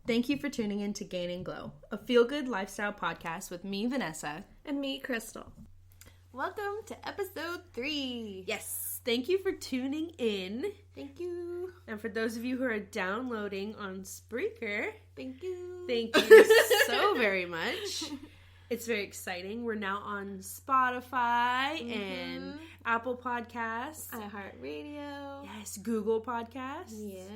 Thank you for tuning in to Gain and Glow, a feel-good lifestyle podcast with me, Vanessa. And me, Crystal. Welcome to episode 3. Yes, thank you for tuning in. Thank you. And for those of you who are downloading on Spreaker, thank you. Thank you so very much. It's very exciting. We're now on Spotify and Apple Podcasts. iHeartRadio. Yes, Google Podcasts. Yes.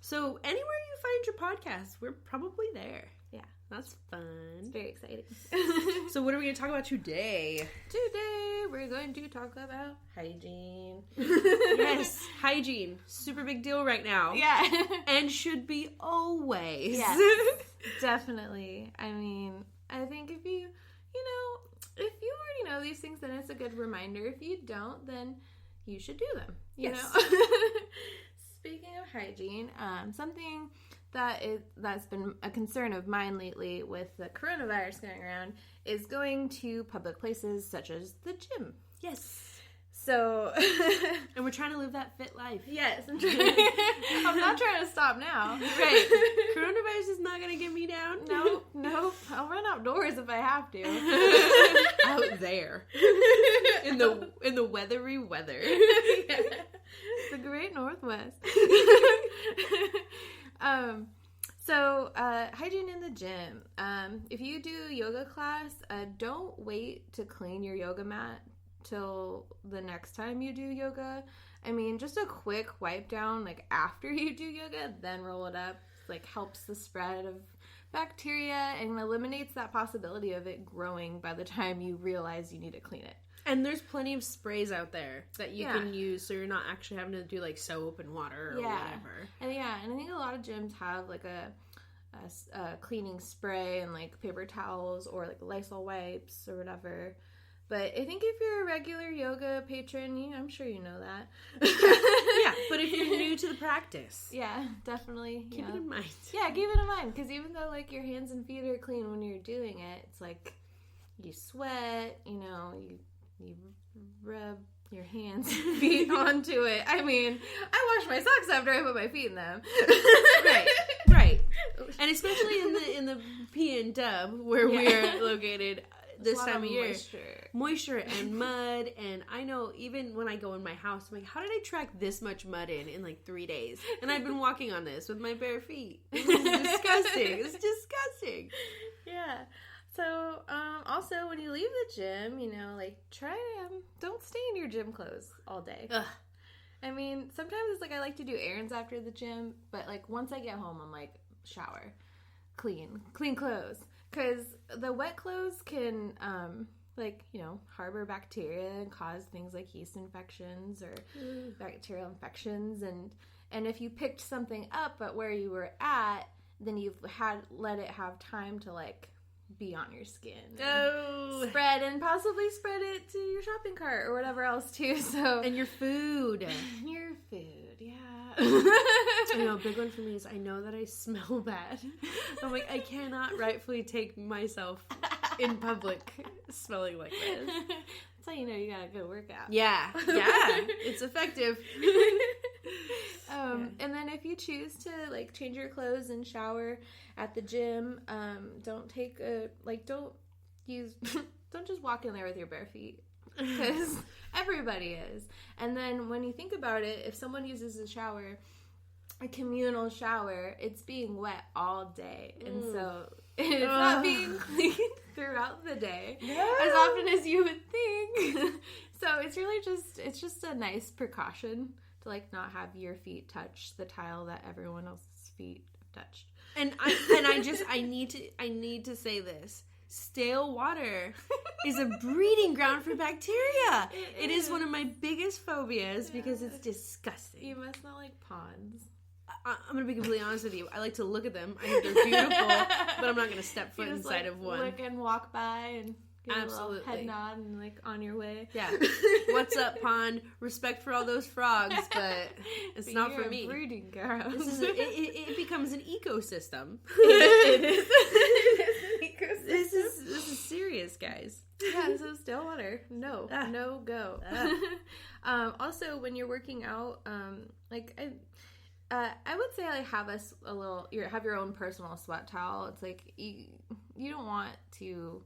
So anywhere you find your podcasts, we're probably there. Yeah. That's fun. It's very exciting. So what are we going to talk about today? Today, we're going to talk about hygiene. Yes, hygiene. Super big deal right now. Yeah. And should be always. Yes, definitely. I mean, I think if you already know these things, then it's a good reminder. If you don't, then you should do them. You know? Speaking of hygiene, something that's been a concern of mine lately with the coronavirus going around is going to public places such as the gym. Yes. So, and we're trying to live that fit life. Yes, I'm not trying to stop now. Right. Coronavirus is not going to get me down. Nope. I'll run outdoors if I have to. Out there. In the weathery weather. Yeah. The Great Northwest. So, hygiene in the gym. If you do yoga class, don't wait to clean your yoga mat till the next time you do yoga. I mean, just a quick wipe down, like, after you do yoga, then roll it up, like, helps the spread of bacteria and eliminates that possibility of it growing by the time you realize you need to clean it. And there's plenty of sprays out there that you can use, so you're not actually having to do, like, soap and water or whatever. And I think a lot of gyms have, like, a cleaning spray and, like, paper towels or, like, Lysol wipes or whatever. But I think if you're a regular yoga patron, I'm sure you know that. Yeah, but if you're new to the practice. Yeah, definitely. Keep it in mind. Yeah, keep it in mind. Because even though, like, your hands and feet are clean when you're doing it, it's like you sweat, you rub your hands and feet onto it. I mean, I wash my socks after I put my feet in them. Right. And especially in the P and Dub where we're located this time of year. Moisture and mud, and I know even when I go in my house, I'm like, how did I track this much mud in like 3 days? And I've been walking on this with my bare feet. It's disgusting. It's disgusting. Yeah. So, also, when you leave the gym, try don't stay in your gym clothes all day. Ugh. I mean, sometimes it's like I like to do errands after the gym, but, like, once I get home, I'm like, shower, clean clothes. Because the wet clothes can, harbor bacteria and cause things like yeast infections or bacterial infections. And if you picked something up at where you were at, then you've let it have time to, like, be on your skin. Spread it to your shopping cart or whatever else too. So and your food, yeah. I know, a big one for me is I know that I smell bad. I'm like, I cannot rightfully take myself in public smelling like this. That's how you know you got a good workout. Yeah, it's effective. And then if you choose to, like, change your clothes and shower at the gym, don't just walk in there with your bare feet, because everybody is. And then when you think about it, if someone uses a communal shower, it's being wet all day, and so it's not being cleaned throughout the day as often as you would think. So it's really just a nice precaution to, like, not have your feet touch the tile that everyone else's feet have touched. And I need to say this. Stale water is a breeding ground for bacteria. It is one of my biggest phobias because it's disgusting. You must not like ponds. I'm going to be completely honest with you. I like to look at them. I think they're beautiful, but I'm not going to step foot inside of one. Look and walk by and give Absolutely. a little head nod and, like, on your way. Yeah. What's up, pond? Respect for all those frogs, but it's not for me. You're a breeding ground. It becomes an ecosystem. It is. It is an ecosystem. This is serious, guys. Yeah, so still water. No go. Also, when you're working out, I would say like have have your own personal sweat towel. It's like you don't want to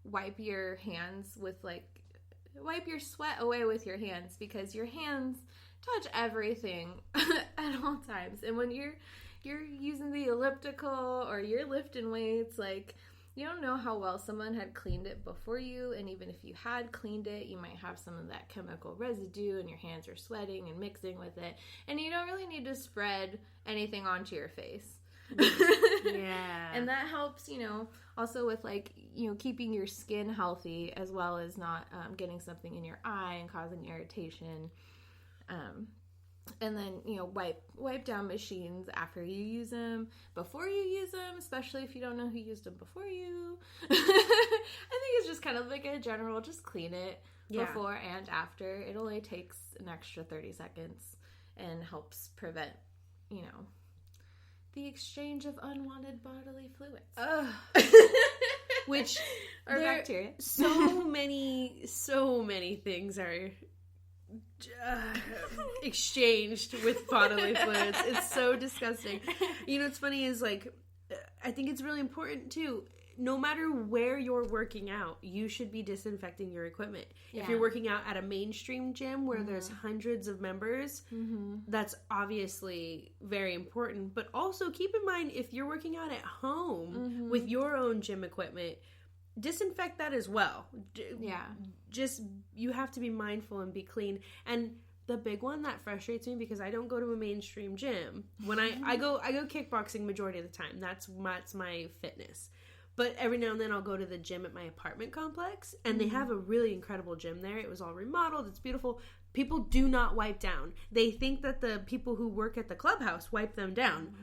wipe your hands with wipe your sweat away with your hands, because your hands touch everything at all times. And when you're using the elliptical or you're lifting weights, like, you don't know how well someone had cleaned it before you, and even if you had cleaned it, you might have some of that chemical residue and your hands are sweating and mixing with it, and you don't really need to spread anything onto your face. Yeah. And that helps, also with keeping your skin healthy, as well as not getting something in your eye and causing irritation. And then, wipe down machines after you use them, before you use them, especially if you don't know who used them before you. I think it's just kind of like a general, just clean it before and after. It only takes an extra 30 seconds and helps prevent, the exchange of unwanted bodily fluids. Which or bacteria. So many things are exchanged with bodily fluids. It's so disgusting. What's funny is, I think it's really important too, no matter where you're working out, you should be disinfecting your equipment. If you're working out at a mainstream gym where there's hundreds of members, that's obviously very important. But also keep in mind, if you're working out at home with your own gym equipment, disinfect that as well. Just, you have to be mindful and be clean. And the big one that frustrates me, because I don't go to a mainstream gym. When I go kickboxing majority of the time. That's my fitness. But every now and then I'll go to the gym at my apartment complex, and they have a really incredible gym there. It was all remodeled. It's beautiful. People do not wipe down. They think that the people who work at the clubhouse wipe them down.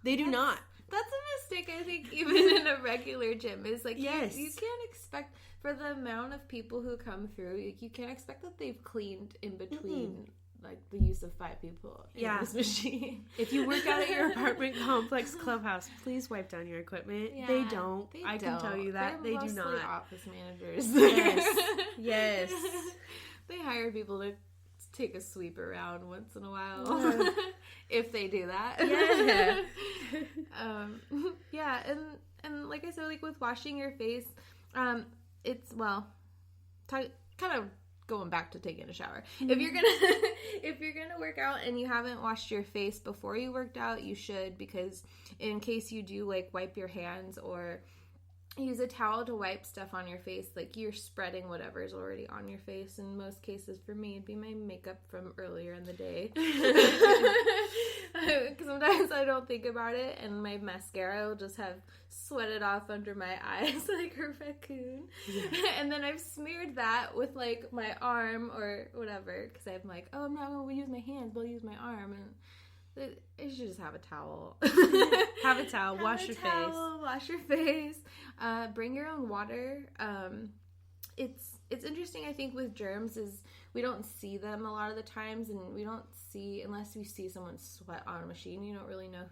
They do not. That's a mistake, I think, even in a regular gym. Is yes. You can't expect, for the amount of people who come through, you can't expect that they've cleaned in between the use of 5 people in this machine. If you work out at your apartment complex clubhouse, please wipe down your equipment. Yeah, they don't. I can tell you that. They're they do not. Office managers. Yes. They hire people to take a sweep around once in a while. If they do that. Yeah. And like I said, with washing your face, it's, kind of going back to taking a shower. If you're gonna work out and you haven't washed your face before you worked out, you should, because in case you do wipe your hands or use a towel to wipe stuff on your face, you're spreading whatever's already on your face. In most cases, for me, it'd be my makeup from earlier in the day. Sometimes I don't think about it, and my mascara will just have sweated off under my eyes like a raccoon. And then I've smeared that with my arm or whatever, because I'm I'm not going to use my hands, but I'll use my arm. And you should just have a towel. Have a towel. Wash your face. Wash your face. Bring your own water. It's interesting, I think, with germs is we don't see them a lot of the times, and we don't see, unless you see someone sweat on a machine, you don't really know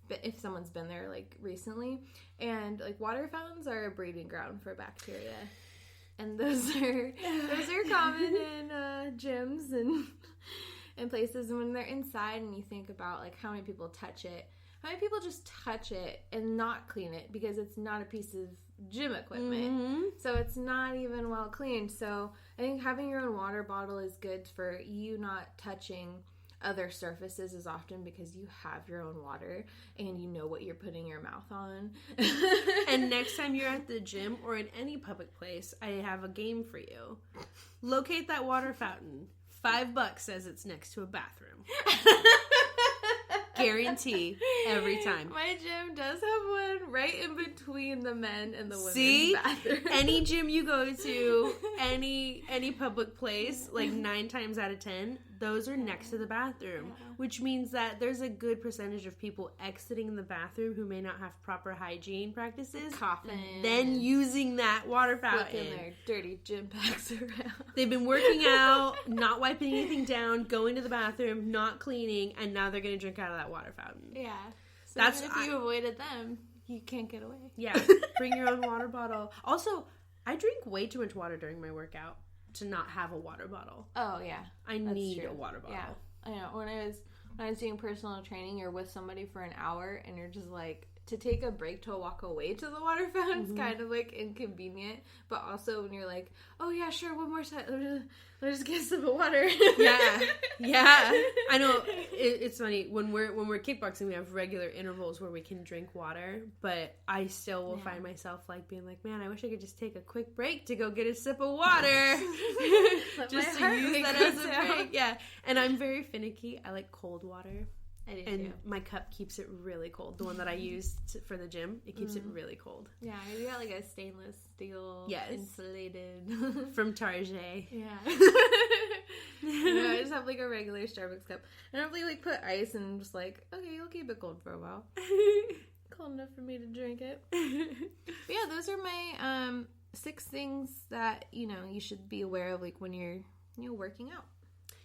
if someone's been there recently. And water fountains are a breeding ground for bacteria, and those are common in gyms and places. And when they're inside and you think about how many people touch it, how many people just touch it and not clean it because it's not a piece of gym equipment, so it's not even well cleaned. So I think having your own water bottle is good for you not touching other surfaces as often, because you have your own water and you know what you're putting your mouth on. And next time you're at the gym or in any public place, I have a game for you. Locate that water fountain. $5 says it's next to a bathroom. Guarantee every time. My gym does have one right in between the men and the women's bathroom. Any gym you go to, any public place, 9 times out of 10, those are next to the bathroom, which means that there's a good percentage of people exiting the bathroom who may not have proper hygiene practices, coughing, then using that water fountain, flipping their dirty gym bags around. They've been working out, not wiping anything down, going to the bathroom, not cleaning, and now they're going to drink out of that water fountain. Yeah. So if you avoided them, you can't get away. Yeah. Bring your own water bottle. Also, I drink way too much water during my workout to not have a water bottle. Oh, yeah. I need a water bottle. Yeah. I know. When I was when I was doing personal training, you're with somebody for an hour and you're just like, to take a break to walk away to the water fountain is kind of like inconvenient, but also when you're like, oh yeah, sure, one more time, let's just get some water. yeah. I know it's funny when we're kickboxing, we have regular intervals where we can drink water, but I still will find myself like being like, man, I wish I could just take a quick break to go get a sip of water, just to use that as a break. Yeah, and I'm very finicky. I like cold water. I do and too. My cup keeps it really cold. The one that I use for the gym, it keeps it really cold. Yeah, you got like a stainless steel, insulated from Target. Yeah. I just have like a regular Starbucks cup. I don't really like put ice and just like, okay, you'll keep it cold for a while. Cold enough for me to drink it. But yeah, those are my 6 things that you should be aware of, like when you're working out.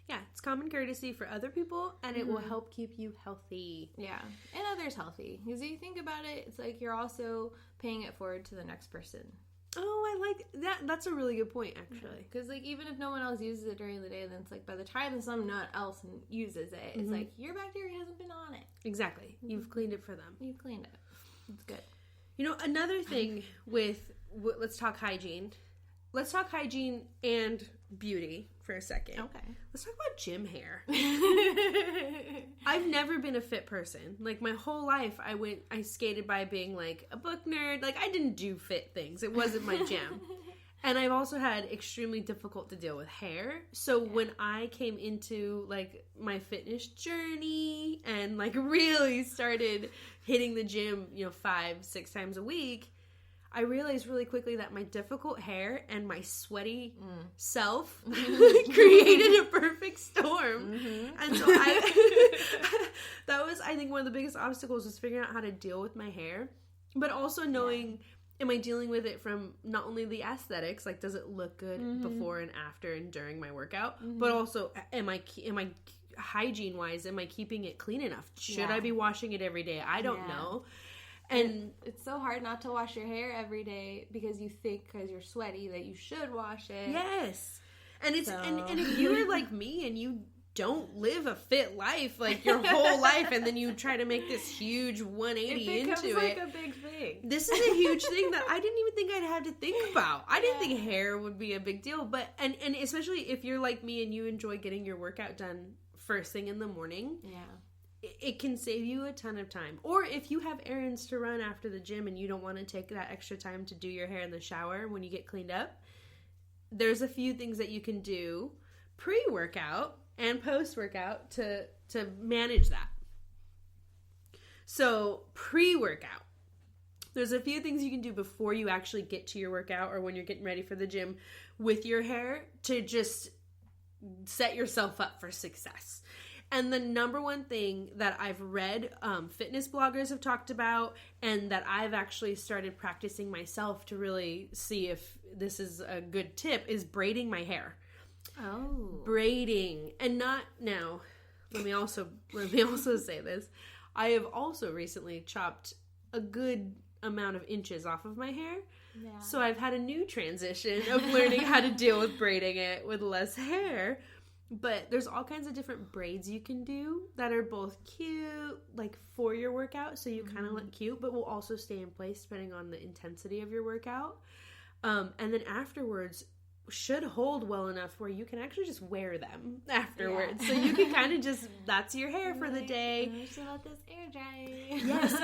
Yeah, it's common courtesy for other people, and it will help keep you healthy. Yeah, and others healthy. Because if you think about it, it's like you're also paying it forward to the next person. Oh, I like that. That's a really good point, actually. Because like even if no one else uses it during the day, then it's like by the time someone else uses it, it's like your bacteria hasn't been on it. Exactly. You've cleaned it for them. You've cleaned it. It's good. Another thing let's talk hygiene. Let's talk hygiene and beauty for a second. Okay. Let's talk about gym hair. I've never been a fit person. Like my whole life I skated by being like a book nerd. Like I didn't do fit things. It wasn't my jam. And I've also had extremely difficult to deal with hair. So when I came into like my fitness journey and like really started hitting the gym, 5-6 times a week, I realized really quickly that my difficult hair and my sweaty self created a perfect storm. And so that was, I think, one of the biggest obstacles was figuring out how to deal with my hair, but also knowing, am I dealing with it from not only the aesthetics, like does it look good before and after and during my workout, but also am I hygiene wise, am I keeping it clean enough? Should I be washing it every day? I don't know. And it's so hard not to wash your hair every day because you think because you're sweaty that you should wash it. Yes. And it's and if you're like me and you don't live a fit life like your whole life and then you try to make this huge 180 into it. It becomes like a big thing. This is a huge thing that I didn't even think I'd have to think about. I didn't think hair would be a big deal, but and especially if you're like me and you enjoy getting your workout done first thing in the morning. Yeah. It can save you a ton of time. Or if you have errands to run after the gym and you don't want to take that extra time to do your hair in the shower when you get cleaned up, there's a few things that you can do pre-workout and post-workout to manage that. So pre-workout, there's a few things you can do before you actually get to your workout or when you're getting ready for the gym with your hair to just set yourself up for success. And the number one thing that I've read fitness bloggers have talked about and that I've actually started practicing myself to really see if this is a good tip is braiding my hair. Oh. Braiding. And not now. Let me also say this. I have also recently chopped a good amount of inches off of my hair. Yeah. So I've had a new transition of learning how to deal with braiding it with less hair. But there's all kinds of different braids you can do that are both cute, like for your workout, so you kind of look cute, but will also stay in place depending on the intensity of your workout. And then afterwards, should hold well enough where you can actually just wear them afterwards. Yeah. So you can kind of just, that's your hair for the day. Just let this air dry. Yes,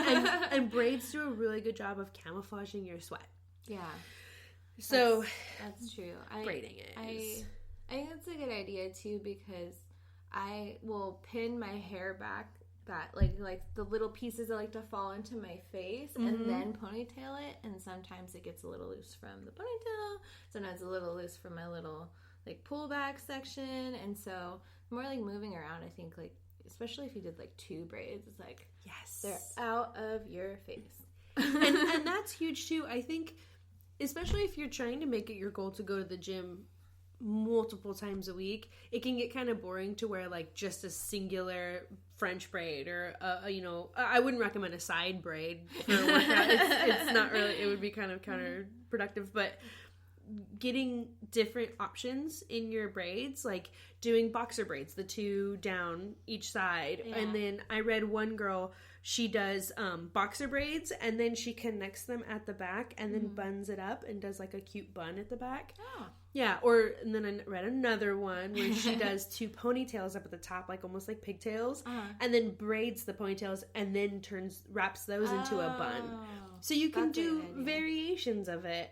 and braids do a really good job of camouflaging your sweat. Yeah. So that's true. Braiding it. I think that's a good idea too because I will pin my hair back that like the little pieces that like to fall into my face and then ponytail it, and sometimes it gets a little loose from the ponytail, sometimes a little loose from my little like pullback section, and so more like moving around, I think like especially if you did like 2 braids, it's like yes, they're out of your face. and that's huge too. I think especially if you're trying to make it your goal to go to the gym multiple times a week, it can get kind of boring to wear like just a singular French braid or I wouldn't recommend a side braid for a workout. It's not really, it would be kind of counterproductive, but getting different options in your braids, like doing boxer braids, the 2 down each side. Yeah. And then I read one girl, she does boxer braids and then she connects them at the back and then buns it up and does like a cute bun at the back. Oh. Yeah, and then I read another one where she does 2 ponytails up at the top, like almost like pigtails, and then braids the ponytails and then wraps those into a bun. So you can do variations of it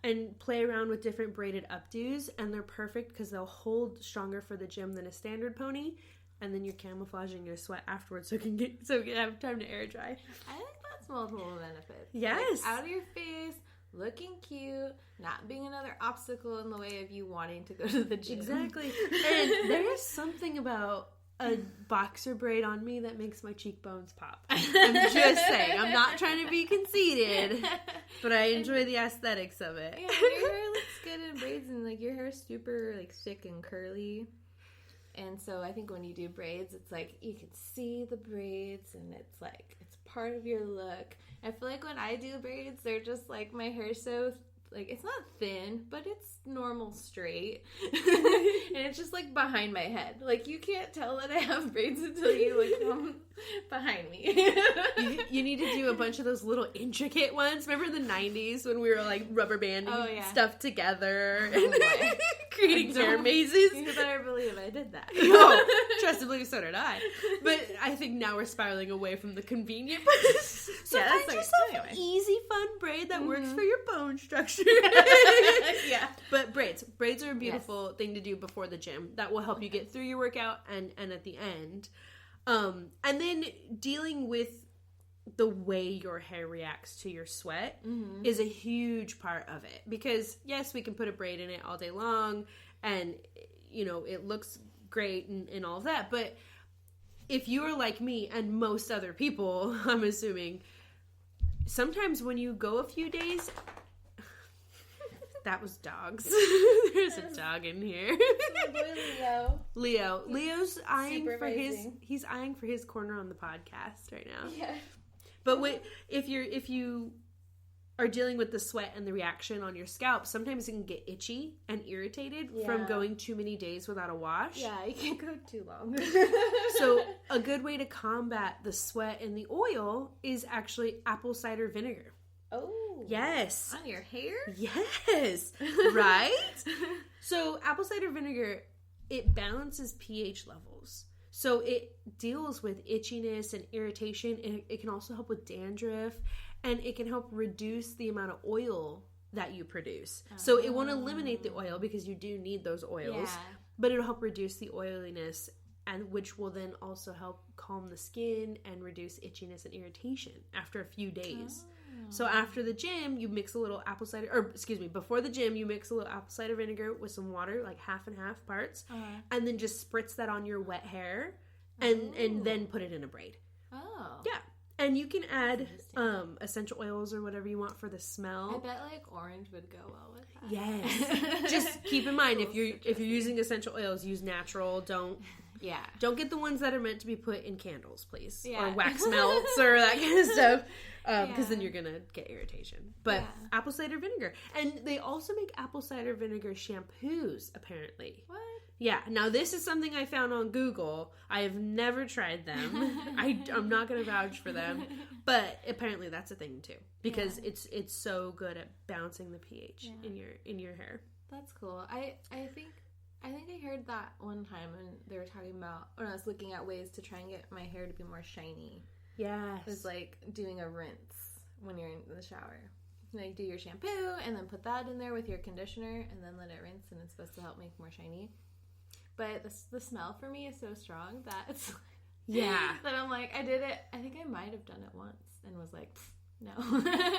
and play around with different braided updos, and they're perfect because they'll hold stronger for the gym than a standard pony, and then you're camouflaging your sweat afterwards so you can have time to air dry. I think that's multiple benefits. Yes. Like, out of your face, looking cute, not being another obstacle in the way of you wanting to go to the gym. Exactly. And there's something about a boxer braid on me that makes my cheekbones pop. I'm just saying. I'm not trying to be conceited, but I enjoy the aesthetics of it. Yeah, your hair looks good in braids, and like your hair is super like thick and curly. And so I think when you do braids, it's like you can see the braids, and it's like it's part of your look. I feel like when I do braids, they're just like my hair's so like it's not thin, but it's normal straight, and it's just like behind my head. Like you can't tell that I have braids until you like come behind me. you need to do a bunch of those little intricate ones. Remember the 90s when we were like rubber banding stuff together and creating hair mazes? You better believe I did that. Trust and believe, so did I. But I think now we're spiraling away from the convenient part. So find yourself an easy, fun braid that works for your bone structure. Yeah. But braids are a beautiful thing to do before the gym. That will help you get through your workout and at the end. And then dealing with the way your hair reacts to your sweat is a huge part of it. Because yes, we can put a braid in it all day long and, you know, it looks great and all of that. But if you're like me and most other people, I'm assuming, sometimes when you go a few days... That was dogs. There's a dog in here. Leo. Leo's eyeing he's eyeing for his corner on the podcast right now. Yeah. But if you are dealing with the sweat and the reaction on your scalp, sometimes it can get itchy and irritated from going too many days without a wash. Yeah, you can't go too long. So a good way to combat the sweat and the oil is actually apple cider vinegar. Oh. Yes. On your hair? Yes. Right? So apple cider vinegar, it balances pH levels. So it deals with itchiness and irritation, and it can also help with dandruff, and it can help reduce the amount of oil that you produce. So it won't eliminate the oil because you do need those oils, but it'll help reduce the oiliness, and which will then also help calm the skin and reduce itchiness and irritation after a few days. So after the gym, you mix a little before the gym, you mix a little apple cider vinegar with some water, like half and half parts, and then just spritz that on your wet hair and then put it in a braid. Oh. Yeah. And you can add essential oils or whatever you want for the smell. I bet like orange would go well with that. Yes. Just keep in mind if you're using essential oils, use natural. Don't get the ones that are meant to be put in candles, please. Yeah. Or wax melts or that kind of stuff. Because then you're going to get irritation. But apple cider vinegar. And they also make apple cider vinegar shampoos, apparently. What? Yeah. Now, this is something I found on Google. I have never tried them. I'm not going to vouch for them. But apparently that's a thing, too. Because it's so good at balancing the pH in your hair. That's cool. I think I heard that one time when they were talking about, when I was looking at ways to try and get my hair to be more shiny. Yes. It was like doing a rinse when you're in the shower. Like do your shampoo and then put that in there with your conditioner and then let it rinse, and it's supposed to help make more shiny. But the smell for me is so strong that it's that I'm like, I did it. I think I might have done it once and was like, no.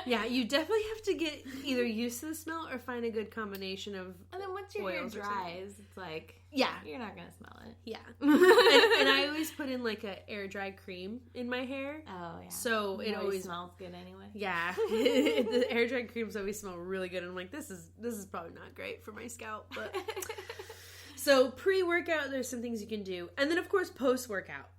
Yeah, you definitely have to get either used to the smell or find a good combination of and then once your hair dries, it's like, you're not going to smell it. Yeah. and I always put in like a air dry cream in my hair. Oh, yeah. So it always smells good anyway. Yeah. The air dry creams always smell really good. And I'm like, this is probably not great for my scalp, but... So pre-workout, there's some things you can do. And then, of course, post-workout.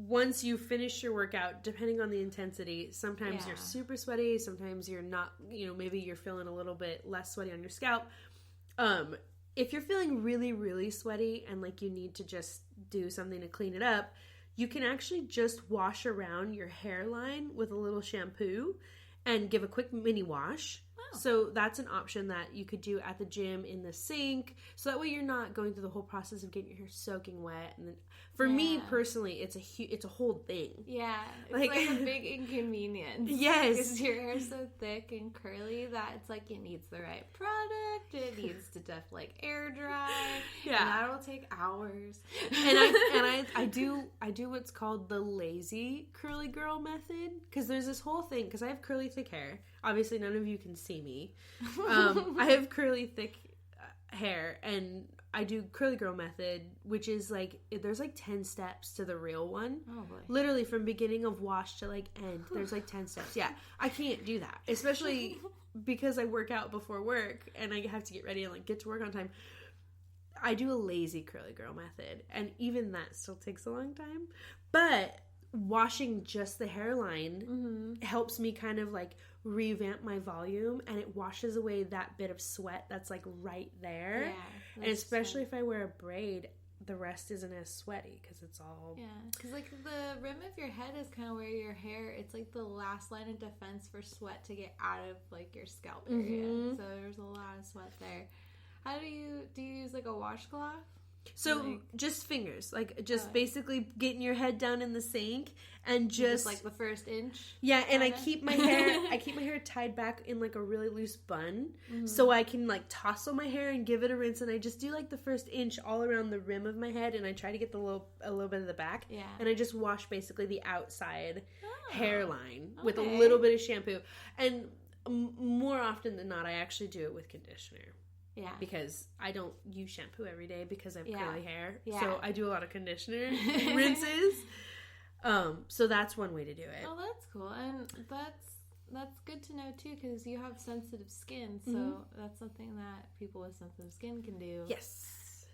Once you finish your workout, depending on the intensity, sometimes you're super sweaty, sometimes you're not, maybe you're feeling a little bit less sweaty on your scalp. If you're feeling really, really sweaty and like you need to just do something to clean it up, you can actually just wash around your hairline with a little shampoo and give a quick mini wash. So that's an option that you could do at the gym in the sink. So that way you're not going through the whole process of getting your hair soaking wet. And then, for me personally, it's a whole thing. Yeah, it's like a big inconvenience. Yes, because your hair's so thick and curly that it's like it needs the right product. It needs to air dry. Yeah, and that'll take hours. And I do what's called the lazy curly girl method, because there's this whole thing, because I have curly thick hair. Obviously, none of you can see me. I have curly, thick hair, and I do curly girl method, which is there's 10 steps to the real one. Oh boy! Literally from beginning of wash to end. There's 10 steps. Yeah, I can't do that, especially because I work out before work and I have to get ready and get to work on time. I do a lazy curly girl method, and even that still takes a long time. But washing just the hairline helps me kind of revamp my volume, and it washes away that bit of sweat that's right there. Yeah, and especially if I wear a braid, the rest isn't as sweaty because it's all because the rim of your head is kind of where your hair, it's the last line of defense for sweat to get out of your scalp area. So there's a lot of sweat there. How do you use a washcloth? So just fingers, basically getting your head down in the sink and just the first inch. Yeah, and I keep my hair tied back in a really loose bun, so I can tousle my hair and give it a rinse, and I just do the first inch all around the rim of my head, and I try to get a little bit of the back. Yeah, and I just wash basically the outside hairline with a little bit of shampoo, and more often than not, I actually do it with conditioner. Yeah. Because I don't use shampoo every day because I have curly hair. Yeah. So I do a lot of conditioner rinses. So that's one way to do it. Oh, that's cool. And that's good to know too, because you have sensitive skin. So that's something that people with sensitive skin can do. Yes.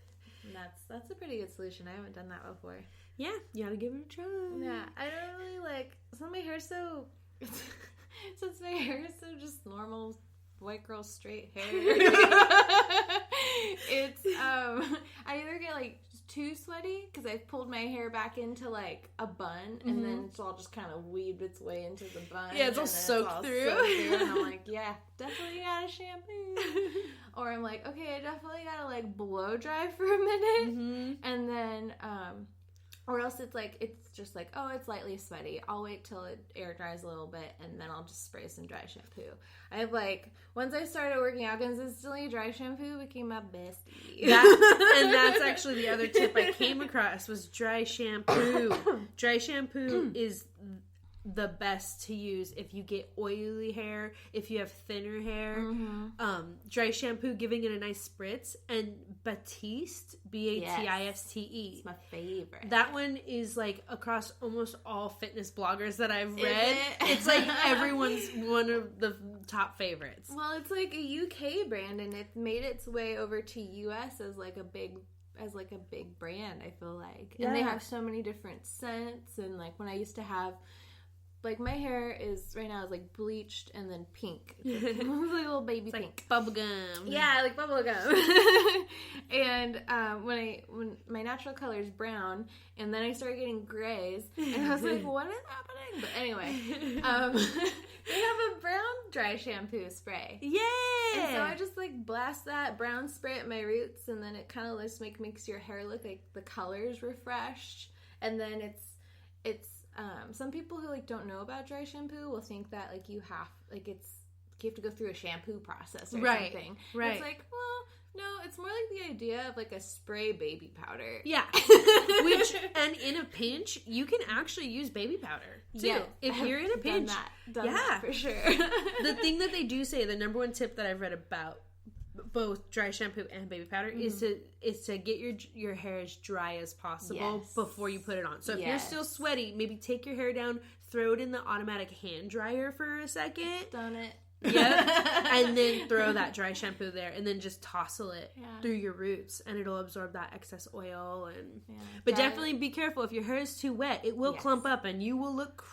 And that's a pretty good solution. I haven't done that before. Yeah. You gotta give it a try. Yeah. I don't really since my hair's so just normal white girl straight hair. It's I either get too sweaty because I've pulled my hair back into a bun, and then it's all just kind of weaved its way into the bun. Yeah, it's all soaked through. And I'm definitely gotta shampoo. Or I'm okay, I definitely gotta blow dry for a minute, and then or else it's just oh, it's lightly sweaty. I'll wait till it air dries a little bit, and then I'll just spray some dry shampoo. I have once I started working out consistently, dry shampoo became my bestie. And that's actually the other tip I came across was dry shampoo. Dry shampoo is the best to use if you get oily hair, if you have thinner hair. Dry shampoo, giving it a nice spritz, and Batiste, Batiste. It's my favorite. That one is across almost all fitness bloggers that I've read. It's everyone's one of the top favorites. Well, it's a UK brand, and it made its way over to US as a big brand, I feel like. And they have so many different scents, and when I used to have my hair is right now is bleached and then pink. It's a little baby pink. Bubble gum. Yeah, bubble gum. And when my natural color is brown, and then I started getting grays, and I was what is happening? But anyway, they have a brown dry shampoo spray. Yay! And so I just blast that brown spray at my roots, and then it kind of just makes your hair look like the color's refreshed, and then it's some people who don't know about dry shampoo will think that you have to go through a shampoo process or something. Right. It's well, no, it's more the idea of a spray baby powder. Yeah. And in a pinch, you can actually use baby powder too. Yeah, if you're in a pinch. Done that for sure. The thing that they do say, the number one tip that I've read about both dry shampoo and baby powder is to get your hair as dry as possible before you put it on. So if you're still sweaty, maybe take your hair down, throw it in the automatic hand dryer for a second. Done it. Yep. And then throw that dry shampoo there, and then just tousle it through your roots, and it'll absorb that excess oil. And but definitely be careful if your hair is too wet; it will clump up, and you will look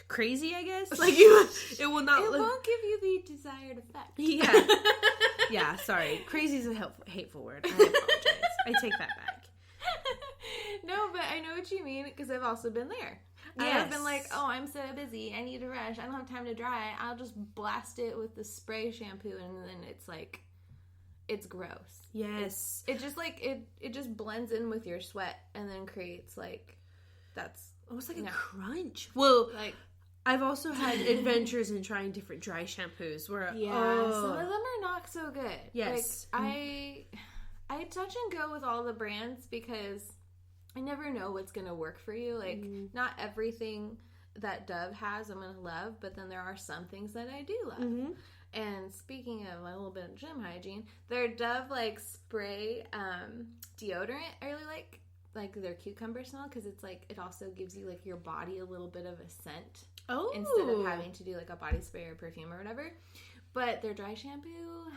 crazy. I guess like it will not. It won't give you the desired effect. Yeah. Yeah. Sorry, crazy is a hateful word. I apologize. I take that back. No, but I know what you mean because I've also been there. Yes. I've been like, oh, I'm so busy. I need to rush. I don't have time to dry it. I'll just blast it with the spray shampoo, and then it's like, it's gross. Yes. It just like, it just blends in with your sweat and then creates like, that's almost like a crunch. Well, like, I've also had adventures in trying different dry shampoos where, some of them are not so good. Yes. Like, I touch and go with all the brands because I never know what's going to work for you. Like, not everything that Dove has I'm going to love, but then there are some things that I do love. Mm-hmm. And speaking of a little bit of gym hygiene, their Dove, like, spray deodorant I really like their cucumber smell because it's, like, it also gives you, like, your body a little bit of a scent. Oh. Instead of having to do, like, a body spray or perfume or whatever. But their dry shampoo,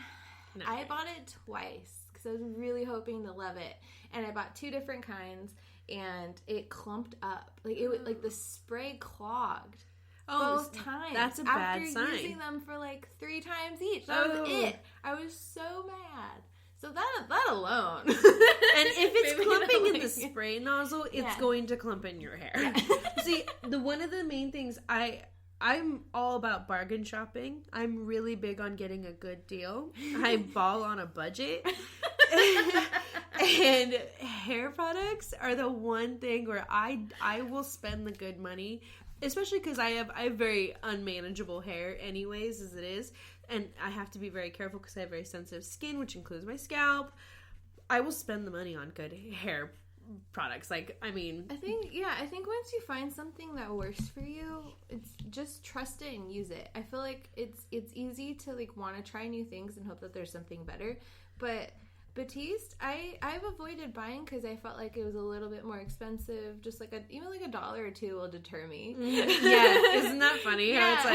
I bought it twice. I was really hoping to love it, and I bought 2 different kinds, and it clumped up. Like it, like the spray clogged both times. That's a bad sign. After using them for like 3 times each, that was it. I was so mad. So that alone, and if it's clumping in the spray nozzle, it's going to clump in your hair. Yeah. See, one of the main things I'm all about bargain shopping. I'm really big on getting a good deal. I ball on a budget. And hair products are the one thing where I will spend the good money, especially because I have very unmanageable hair anyways as it is, and I have to be very careful because I have very sensitive skin, which includes my scalp. I will spend the money on good hair products. Like, I mean, I think once you find something that works for you, it's just trust it and use it. I feel like it's easy to like want to try new things and hope that there's something better, but Batiste, I've avoided buying because I felt like it was a little bit more expensive. Just like even like $1 or $2 will deter me. Yeah, isn't that funny? Yeah. How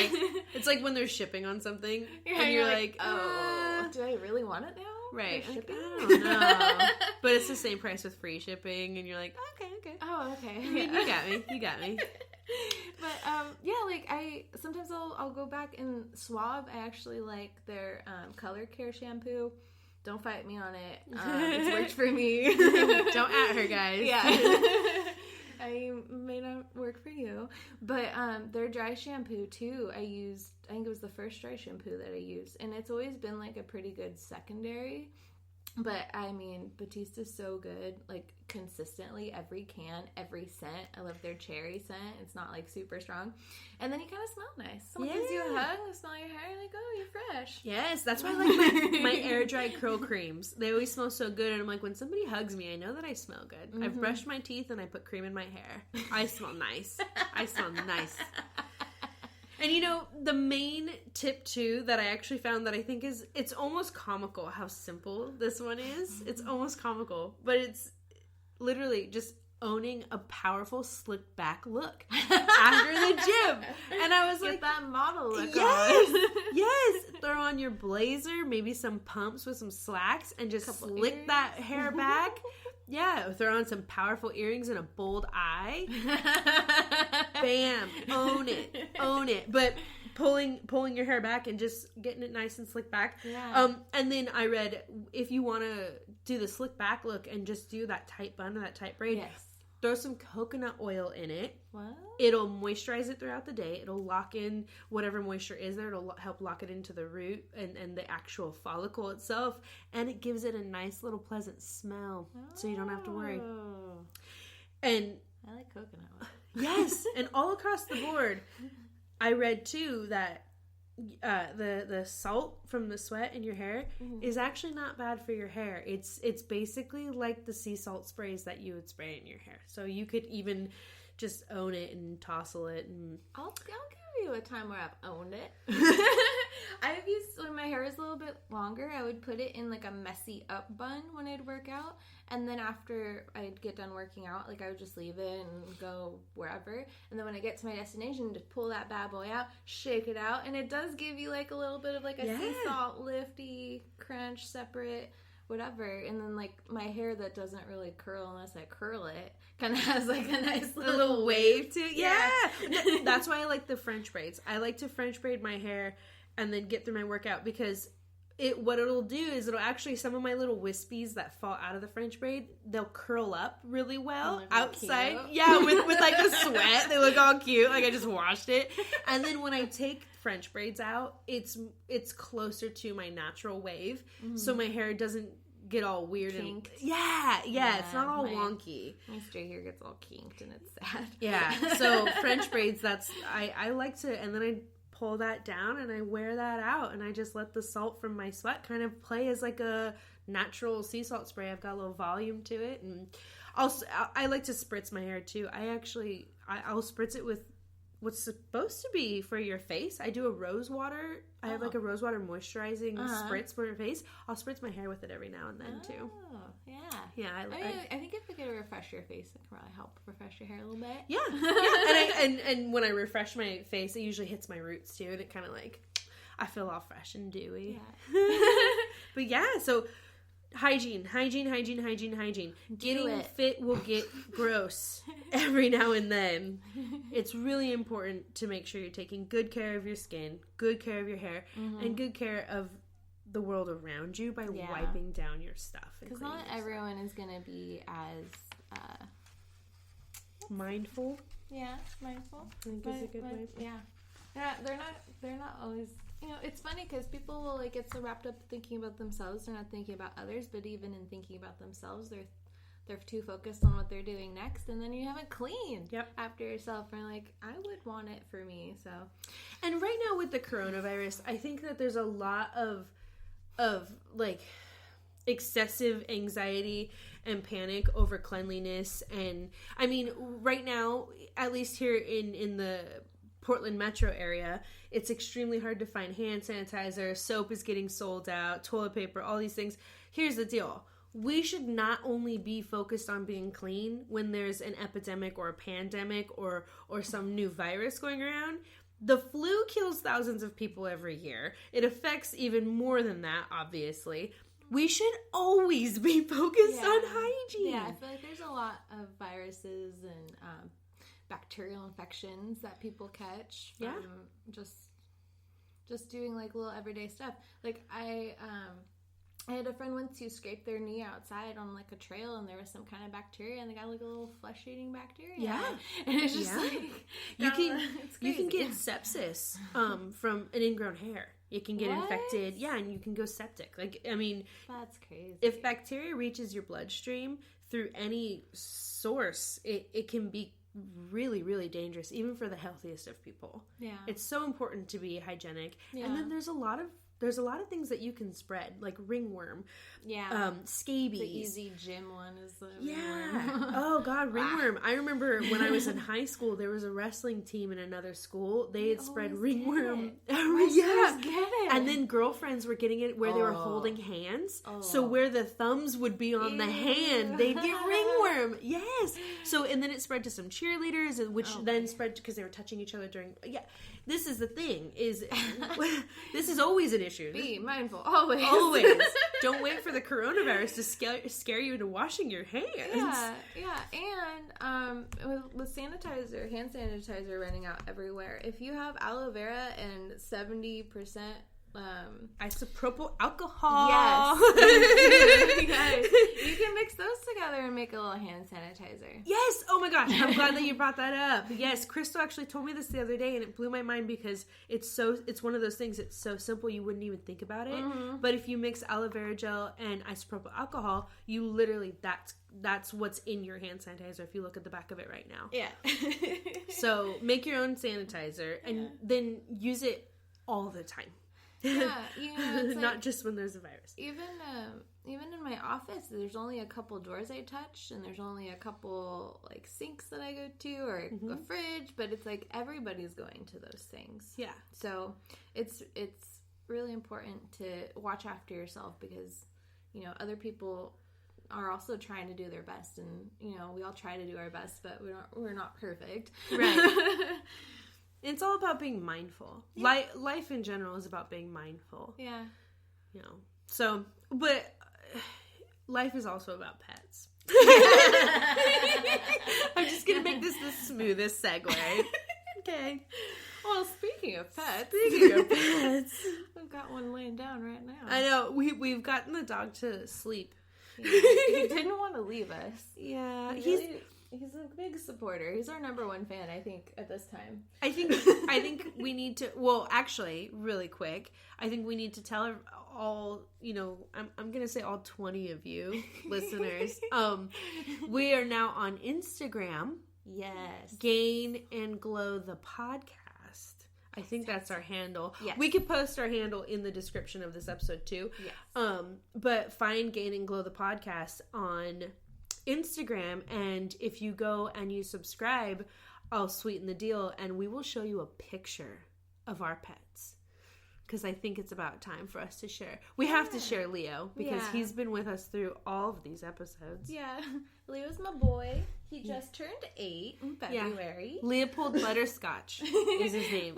it's like when they're shipping on something and you're like, oh, do I really want it now? Right. Like, I don't know. But it's the same price with free shipping, and you're like, okay. Oh, okay. Yeah. You got me. But like sometimes I'll go back and swab. I actually like their color care shampoo. Don't fight me on it. It's worked for me. Don't at her, guys. Yeah. I may not work for you. But their dry shampoo, too, I think it was the first dry shampoo that I used. And it's always been, like, a pretty good secondary. But, I mean, Batiste is so good, like, consistently, every can, every scent. I love their cherry scent. It's not, like, super strong. And then you kind of smell nice. Someone gives you a hug, they smell your hair, like, oh, you're fresh. Yes, that's why I like my air-dry curl creams. They always smell so good, and I'm like, when somebody hugs me, I know that I smell good. Mm-hmm. I've brushed my teeth, and I put cream in my hair. I smell nice. I smell nice. And you know, the main tip too that I actually found that I think it's almost comical how simple this one is. It's almost comical, but it's literally just owning a powerful slick back look after the gym. And I was like, that model look yes, throw on your blazer, maybe some pumps with some slacks, and just slick earrings. That hair back. Yeah, throw on some powerful earrings and a bold eye. Bam, own it. But pulling your hair back and just getting it nice and slick back. Yeah. And then I read if you want to do the slick back look and just do that tight bun or that tight braid. Yes. Throw some coconut oil in it. What? It'll moisturize it throughout the day. It'll lock in whatever moisture is there. It'll help lock it into the root and the actual follicle itself. And it gives it a nice little pleasant smell. So you don't have to worry. And I like coconut oil. Yes. And all across the board, I read too that the salt from the sweat in your hair is actually not bad for your hair. It's basically like the sea salt sprays that you would spray in your hair. So you could even just own it and tousle it. And I'll give give you a time where I've owned it. I've used, when my hair is a little bit longer, I would put it in like a messy up bun when I'd work out. And then after I'd get done working out, like I would just leave it and go wherever. And then when I get to my destination, just pull that bad boy out, shake it out. And it does give you like a little bit of like a sea salt, lifty, crunch, separate, whatever. And then like my hair that doesn't really curl unless I curl it kind of has like a nice little wave to it. Yeah. That's why I like the French braids. I like to French braid my hair and then get through my workout, because what it'll do is it'll actually, some of my little wispies that fall out of the French braid, they'll curl up really well outside. Cute. Yeah, with like the sweat. They look all cute. Like I just washed it. And then when I take French braids out, it's closer to my natural wave. Mm-hmm. So my hair doesn't get all weird kinked. And yeah, it's not all wonky. My straight hair gets all kinked and it's sad. Yeah. So French braids, that's I like to, and then I pull that down and I wear that out, and I just let the salt from my sweat kind of play as like a natural sea salt spray. I've got a little volume to it, and also I like to spritz my hair too. I'll spritz it with what's supposed to be for your face. I do a rose water. I have like a rose water moisturizing spritz for your face. I'll spritz my hair with it every now and then too. Yeah. I think if I could refresh your face, it could probably help refresh your hair a little bit. Yeah. And when I refresh my face, it usually hits my roots too, and it kind of like, I feel all fresh and dewy. Yeah. But yeah, so hygiene. Getting fit will get gross every now and then. It's really important to make sure you're taking good care of your skin, good care of your hair, and good care of the world around you by wiping down your stuff. Because not everyone is going to be as mindful. Yeah, mindful. I think is a good way. Yeah, they're not always. You know, it's funny because people will like get so wrapped up thinking about themselves, they're not thinking about others. But even in thinking about themselves, they're too focused on what they're doing next, and then you haven't cleaned after yourself. And like, I would want it for me. So, and right now with the coronavirus, I think that there's a lot of like excessive anxiety and panic over cleanliness. And I mean, right now, at least here in the Portland metro area, it's extremely hard to find hand sanitizer. Soap is getting sold out, toilet paper, all these things. Here's the deal. We should not only be focused on being clean when there's an epidemic or a pandemic or some new virus going around. The flu kills thousands of people every year. It affects even more than that, obviously. We should always be focused on hygiene. Yeah, I feel like there's a lot of viruses and bacterial infections that people catch from just doing like little everyday stuff. Like I had a friend once who scraped their knee outside on like a trail, and there was some kind of bacteria, and they got like a little flesh-eating bacteria. Yeah, and it's just like you can get sepsis from an ingrown hair. You can get infected, and you can go septic. Like, I mean, that's crazy. If bacteria reaches your bloodstream through any source, it can be really, really dangerous, even for the healthiest of people. Yeah, it's so important to be hygienic. Yeah. And then there's a lot of things that you can spread, like ringworm. Yeah. Scabies. The easy gym one is the ringworm. Oh, God, ringworm. I remember when I was in high school, there was a wrestling team in another school. They had spread ringworm. Get it. And then girlfriends were getting it where they were holding hands. So where the thumbs would be on the hand, they'd get ringworm. Yes. So, and then it spread to some cheerleaders, which then spread because they were touching each other during... Yeah. This is the thing, is this is always an issue. Be mindful, always. Always. Don't wait for the coronavirus to scare you into washing your hands. Yeah. And with sanitizer, hand sanitizer running out everywhere, if you have aloe vera and 70% isopropyl alcohol. Yes. You can mix those together and make a little hand sanitizer. Yes. Oh my gosh. I'm glad that you brought that up. Yes. Crystal actually told me this the other day, and it blew my mind because it's one of those things. It's so simple you wouldn't even think about it. Mm-hmm. But if you mix aloe vera gel and isopropyl alcohol, you literally that's what's in your hand sanitizer. If you look at the back of it right now. Yeah. So make your own sanitizer and then use it all the time. Yeah, you know, it's not just when there's a virus. Even in my office, there's only a couple doors I touch, and there's only a couple like sinks that I go to, or a fridge. But it's like everybody's going to those things. Yeah. So it's really important to watch after yourself, because you know other people are also trying to do their best, and you know we all try to do our best, but we're not perfect. Right. It's all about being mindful. Yeah. Life in general is about being mindful. Yeah. You know. So, but life is also about pets. I'm just going to make this the smoothest segue. Okay. Well, speaking of pets. I've got one laying down right now. I know. We've gotten the dog to sleep. He didn't want to leave us. Yeah. He's a big supporter. He's our number one fan, I think, at this time. I think we need to, well, actually, really quick, I think we need to tell all, you know, I'm going to say all 20 of you listeners, we are now on Instagram. Yes. Gain and Glow the podcast. I think that's our handle. Yes. We could post our handle in the description of this episode too. Yes. But find Gain and Glow the podcast on Instagram, and if you go and you subscribe, I'll sweeten the deal and we will show you a picture of our pets, because I think it's about time for us to share. We have to share Leo, because he's been with us through all of these episodes. Yeah. Leo's my boy. He just turned 8 in February. Yeah. Leopold Butterscotch is his name.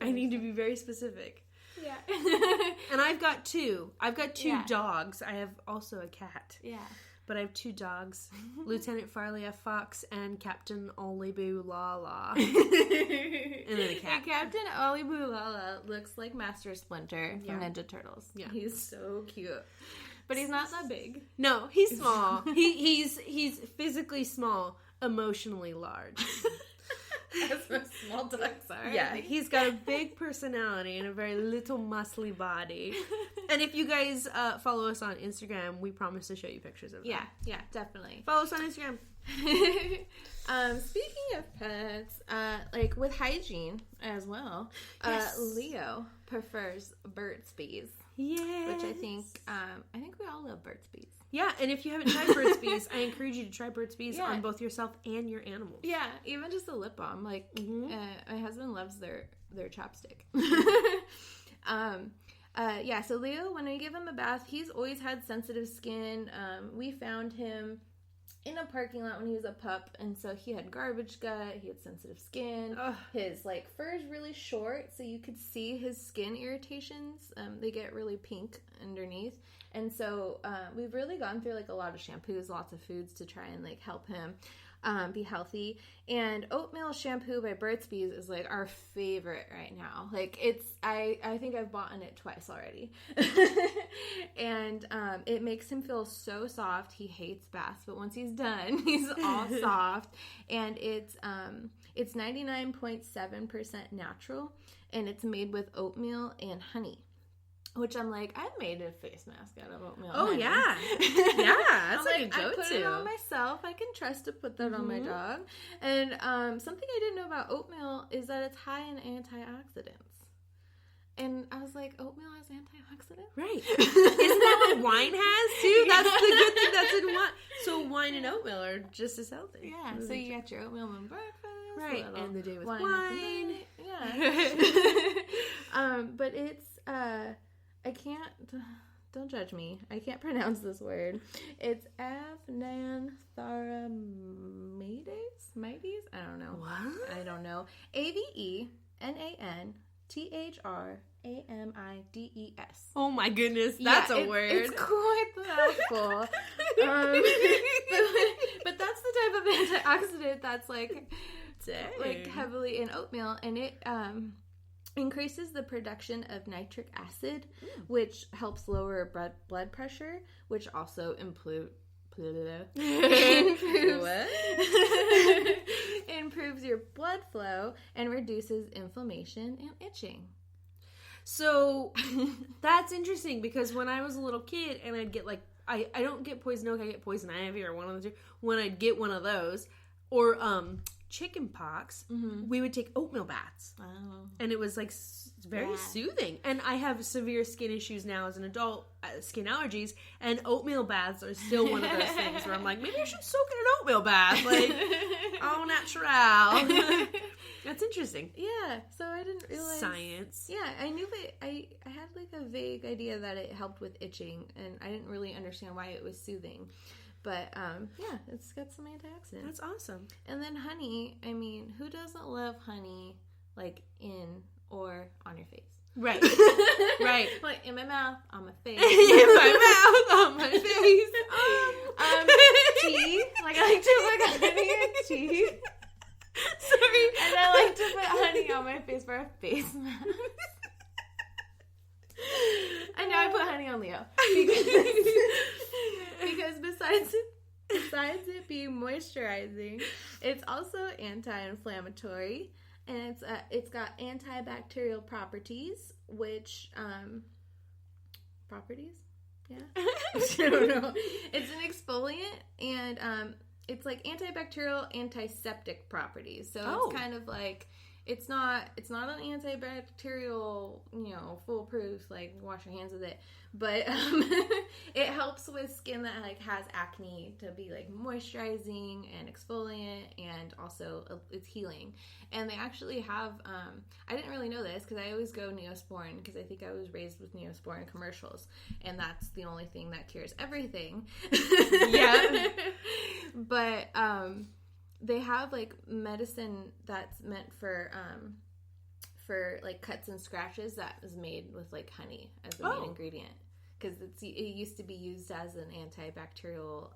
I need to be very specific. Yeah. And I've got two dogs. I have also a cat. Yeah. But I have 2 dogs, Lieutenant Farley F. Fox and Captain Oliboo Lala. And then a cat. And Captain Oliboo Lala looks like Master Splinter from Ninja Turtles. Yeah. He's so cute. But he's not that big. No, he's small. He's physically small, emotionally large. As most small dogs are. Yeah, he's got a big personality and a very little muscly body. And if you guys follow us on Instagram, we promise to show you pictures of them. Yeah, definitely. Follow us on Instagram. Speaking of pets, like with hygiene as well, Leo prefers Burt's Bees. Yeah. Which I think we all love Burt's Bees. Yeah, and if you haven't tried Burt's Bees, I encourage you to try Burt's Bees on both yourself and your animals. Yeah, even just a lip balm. Like, my husband loves their chapstick. So Leo, when we give him a bath, he's always had sensitive skin. We found him in a parking lot when he was a pup, and so he had garbage gut, he had sensitive skin. Ugh. His fur is really short, so you could see his skin irritations. They get really pink underneath, and so we've really gone through a lot of shampoos, lots of foods to try and help him be healthy. And oatmeal shampoo by Burt's Bees is our favorite right now. I think I've bought it twice already. And it makes him feel so soft. He hates baths, but once he's done, he's all soft. And it's 99.7% natural, and it's made with oatmeal and honey. Which I'm I've made a face mask out of oatmeal. Oh, yeah. Yeah, that's a go-to. I put it on myself. I can trust to put that on my dog. And something I didn't know about oatmeal is that it's high in antioxidants. And I was like, oatmeal has antioxidants? Right. Isn't that what wine has, too? That's the good thing that's in wine. So wine and oatmeal are just as healthy. Yeah, so you got your oatmeal and breakfast. Right, and the day with wine. Yeah. But it's... I can't, don't judge me. I can't pronounce this word. It's Aphantharamidis? I don't know. What? I don't know. AVENANTHRAMIDES. Oh my goodness, that's a word. It's quite the mouthful. But that's the type of antioxidant that's heavily in oatmeal, and it increases the production of nitric acid, which helps lower blood pressure, which also improves your blood flow and reduces inflammation and itching. So that's interesting, because when I was a little kid and I'd get I don't get poison oak, I get poison ivy, or one of the two. When I'd get one of those, or chicken pox, we would take oatmeal baths. Oh. And it was like very soothing. And I have severe skin issues now as an adult, skin allergies, and oatmeal baths are still one of those things where I'm like, maybe I should soak in an oatmeal bath. Like, au natural. That's interesting. Yeah, so I didn't realize. Science. Yeah, I knew that I had like a vague idea that it helped with itching, and I didn't really understand why it was soothing. But, yeah, it's got some antioxidants. That's awesome. And then honey, I mean, who doesn't love honey, like, in or on your face? Right. Right. Like, in my mouth, on my face. In my mouth, on my face. Tea. Like, I like to put honey in tea. Sorry. And I like to put honey on my face for a face mask. I know I put honey on Leo. Because besides it being moisturizing, it's also anti-inflammatory, and it's got antibacterial properties, which properties? Yeah. I don't know. It's an exfoliant, and it's like antibacterial, antiseptic properties. So it's kind of like it's not an antibacterial, foolproof, like wash your hands with it, but it helps with skin that like has acne to be like moisturizing and exfoliant, and also it's healing. And they actually have I didn't really know this because I always go Neosporin because I think I was raised with Neosporin commercials, and that's the only thing that cures everything. Yeah. But they have like medicine that's meant for like cuts and scratches that is made with like honey as the main ingredient, because it used to be used as an antibacterial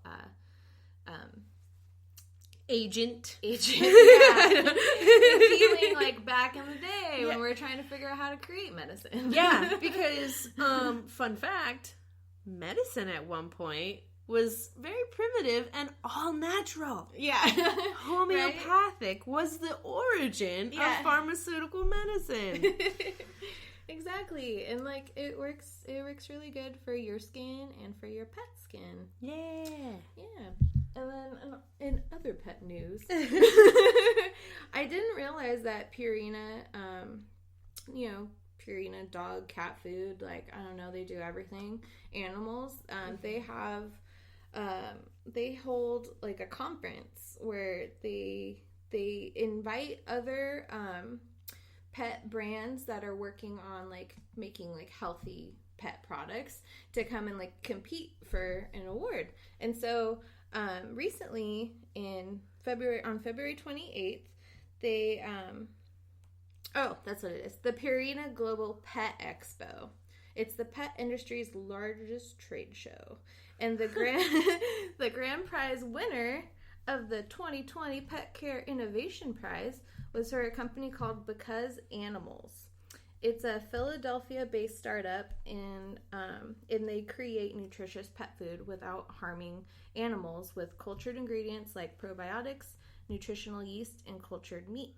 agent. Yeah. Healing, like back in the day when we were trying to figure out how to create medicine. Yeah, because fun fact, medicine at one point was very primitive and all natural. Yeah. Homeopathic was the origin of pharmaceutical medicine. Exactly. And like it works really good for your skin and for your pet skin. Yeah. Yeah. And then in other pet news, I didn't realize that Purina, Purina dog, cat food, like, I don't know, they do everything. Animals, they have, they hold like a conference where they invite other pet brands that are working on like making like healthy pet products to come and like compete for an award. And so recently on February 28th, they that's what it is, the Purina Global Pet Expo. It's the pet industry's largest trade show, and the grand prize winner of the 2020 Pet Care Innovation Prize was for a company called Because Animals. It's a Philadelphia-based startup, and they create nutritious pet food without harming animals with cultured ingredients like probiotics, nutritional yeast, and cultured meat.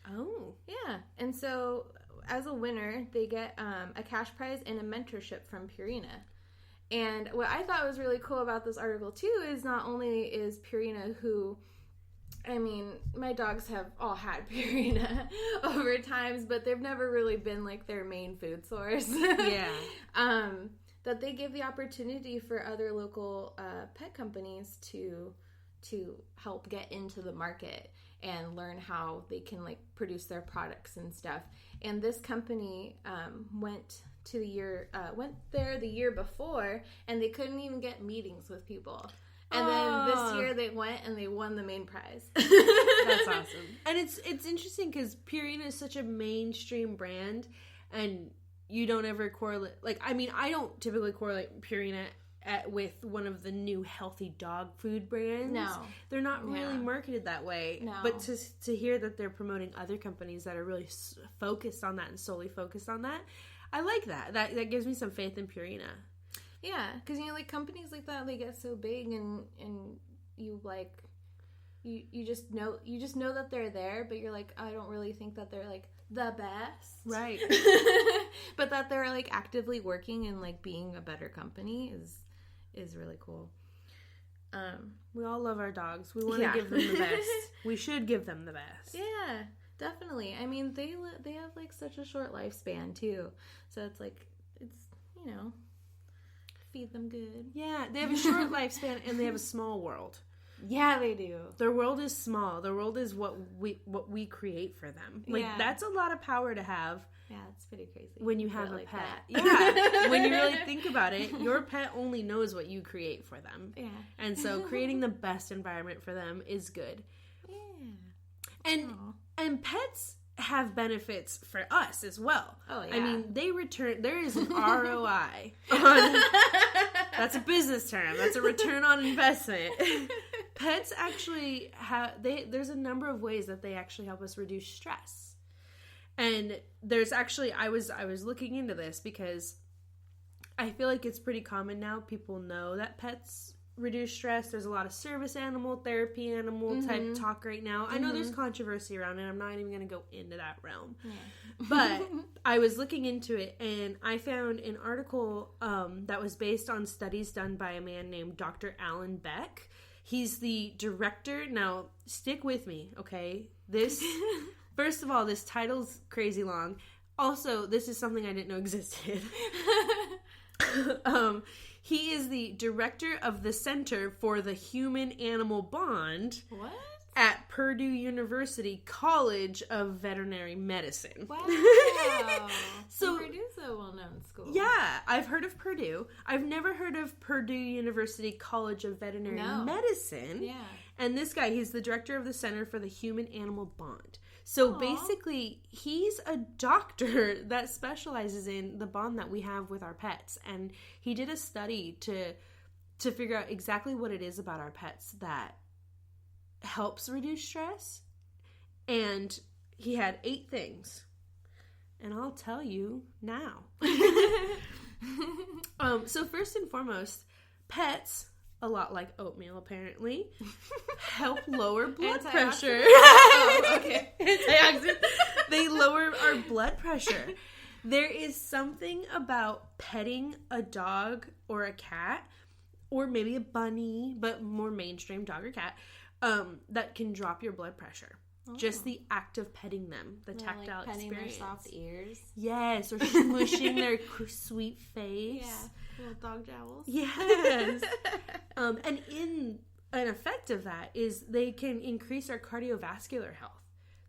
Oh. Yeah. And so as a winner, they get a cash prize and a mentorship from Purina. And what I thought was really cool about this article, too, is not only is Purina who... I mean, my dogs have all had Purina over times, but they've never really been like their main food source. Yeah. That they give the opportunity for other local pet companies to help get into the market and learn how they can like produce their products and stuff. And this company went there the year before, and they couldn't even get meetings with people. And then this year they went and they won the main prize. That's awesome. And it's interesting because Purina is such a mainstream brand, and you don't ever correlate. Like, I mean, I don't typically correlate Purina with one of the new healthy dog food brands. No. They're not really marketed that way. No. But to hear that they're promoting other companies that are really focused on that and solely focused on that, I like that. That gives me some faith in Purina. Yeah, because, like, companies like that, they get so big, and you, like, you just know that they're there, but you're like, I don't really think that they're, like, the best. Right. But that they're, like, actively working and, like, being a better company is really cool. We all love our dogs. We want to give them the best. We should give them the best. Yeah, definitely. I mean, they have like such a short lifespan too, so it's like feed them good. Yeah, they have a short lifespan and they have a small world. Yeah, they do. Their world is small. Their world is what we create for them. Like that's a lot of power to have. Yeah, it's pretty crazy. When you have a pet. Yeah. When you really think about it, your pet only knows what you create for them. Yeah. And so creating the best environment for them is good. Yeah. And pets have benefits for us as well. Oh, yeah. I mean, there is an ROI on, that's a business term. That's a return on investment. Pets actually there's a number of ways that they actually help us reduce stress. And there's actually, I was looking into this because I feel like it's pretty common now. People know that pets reduce stress. There's a lot of service animal, therapy animal type talk right now. I know there's controversy around it. I'm not even going to go into that realm. Yeah. But I was looking into it and I found an article that was based on studies done by a man named Dr. Alan Beck. He's the director. Now, stick with me, okay? First of all, this title's crazy long. Also, this is something I didn't know existed. He is the director of the Center for the Human-Animal Bond. What? At Purdue University College of Veterinary Medicine. Wow. So Purdue's a well-known school. Yeah, I've heard of Purdue. I've never heard of Purdue University College of Veterinary Medicine. Yeah. And this guy, he's the director of the Center for the Human-Animal Bond. So basically, he's a doctor that specializes in the bond that we have with our pets. And he did a study to figure out exactly what it is about our pets that helps reduce stress. And he had 8 things. And I'll tell you now. So first and foremost, pets, a lot like oatmeal apparently, help lower blood pressure. Oh, okay. Antioxidant. They lower our blood pressure. There is something about petting a dog or a cat, or maybe a bunny, but more mainstream dog or cat, that can drop your blood pressure. Oh. Just the act of petting them, the tactile like petting experience. Their soft ears. Yes, or smushing their sweet face. Yeah, little dog jowls. Yes. And in an effect of that is they can increase our cardiovascular health.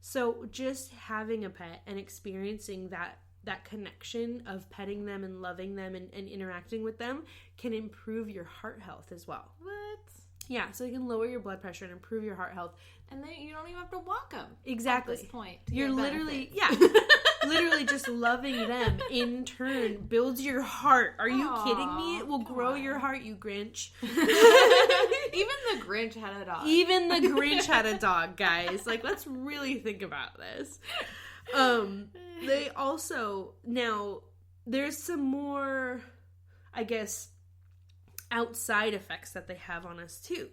So just having a pet and experiencing that connection of petting them and loving them and interacting with them can improve your heart health as well. What? Yeah, so it can lower your blood pressure and improve your heart health. And then you don't even have to walk them. Exactly. At this point. You're literally, literally just loving them in turn builds your heart. Are you kidding me? It will grow your heart, you Grinch. Even the Grinch had a dog. Even the Grinch had a dog, guys. Like, let's really think about this. They also, now, there's some more, I guess, outside effects that they have on us too.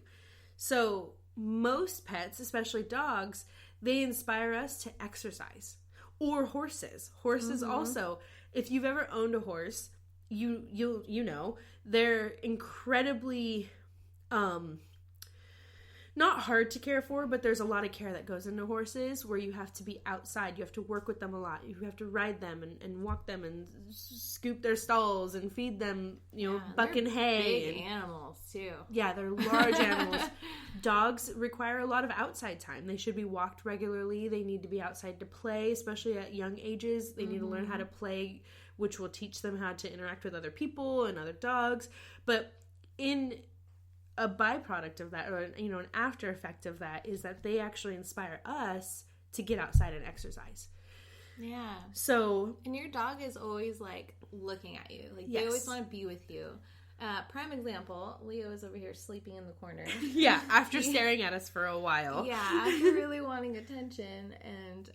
So most pets, especially dogs, they inspire us to exercise. Or horses. Horses also, if you've ever owned a horse, you know, they're incredibly not hard to care for, but there's a lot of care that goes into horses where you have to be outside. You have to work with them a lot. You have to ride them and walk them and scoop their stalls and feed them, bucking hay. Big animals, too. Yeah, they're large animals. Dogs require a lot of outside time. They should be walked regularly. They need to be outside to play, especially at young ages. They need to learn how to play, which will teach them how to interact with other people and other dogs. But in a byproduct of that, or an after effect of that, is that they actually inspire us to get outside and exercise. Yeah. So, and your dog is always like looking at you, like they always want to be with you. Prime example, Leo is over here sleeping in the corner. Yeah, after staring at us for a while. Yeah, after really wanting attention, and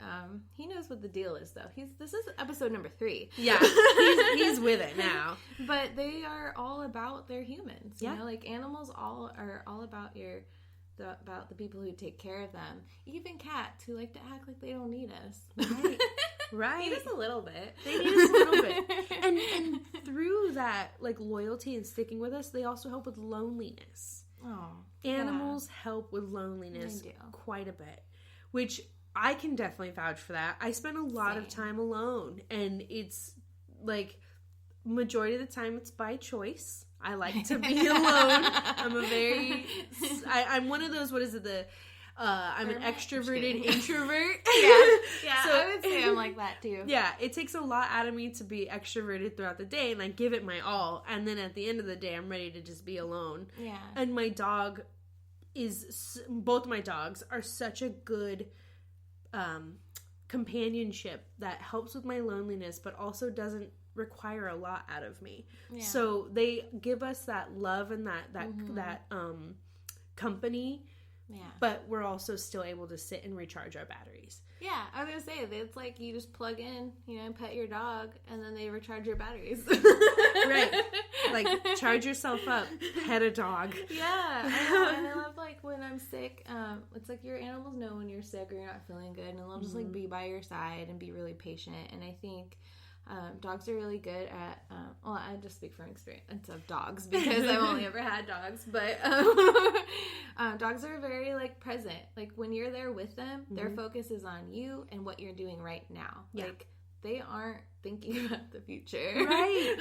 he knows what the deal is, though. This is episode number 3. Yeah, he's with it now. But they are all about their humans. You know, like animals are all about about the people who take care of them. Even cats who like to act like they don't need us. Right. Need us a little bit. They need us a little bit. And through that, like, loyalty and sticking with us, they also help with loneliness. Animals help with loneliness quite a bit, which I can definitely vouch for that. I spend a lot of time alone, and it's like majority of the time it's by choice. I like to be alone. I'm one of those, what is it, I'm an extroverted introvert. Yeah, so, I would say I'm like that too. Yeah, it takes a lot out of me to be extroverted throughout the day, and I give it my all, and then at the end of the day, I'm ready to just be alone. Yeah. And both my dogs are such a good companionship that helps with my loneliness, but also doesn't require a lot out of me. Yeah. So they give us that love and that company. Yeah. But we're also still able to sit and recharge our batteries. Yeah, I was gonna say, it's like you just plug in, pet your dog, and then they recharge your batteries. Right. Like, charge yourself up, pet a dog. Yeah, I know. And I love, like, when I'm sick, it's like your animals know when you're sick or you're not feeling good, and they'll just, like, be by your side and be really patient. And I think dogs are really good at, I just speak from experience of dogs because I've only ever had dogs, but dogs are very, like, present. Like, when you're there with them, their focus is on you and what you're doing right now. Yeah. Like, they aren't thinking about the future. Right.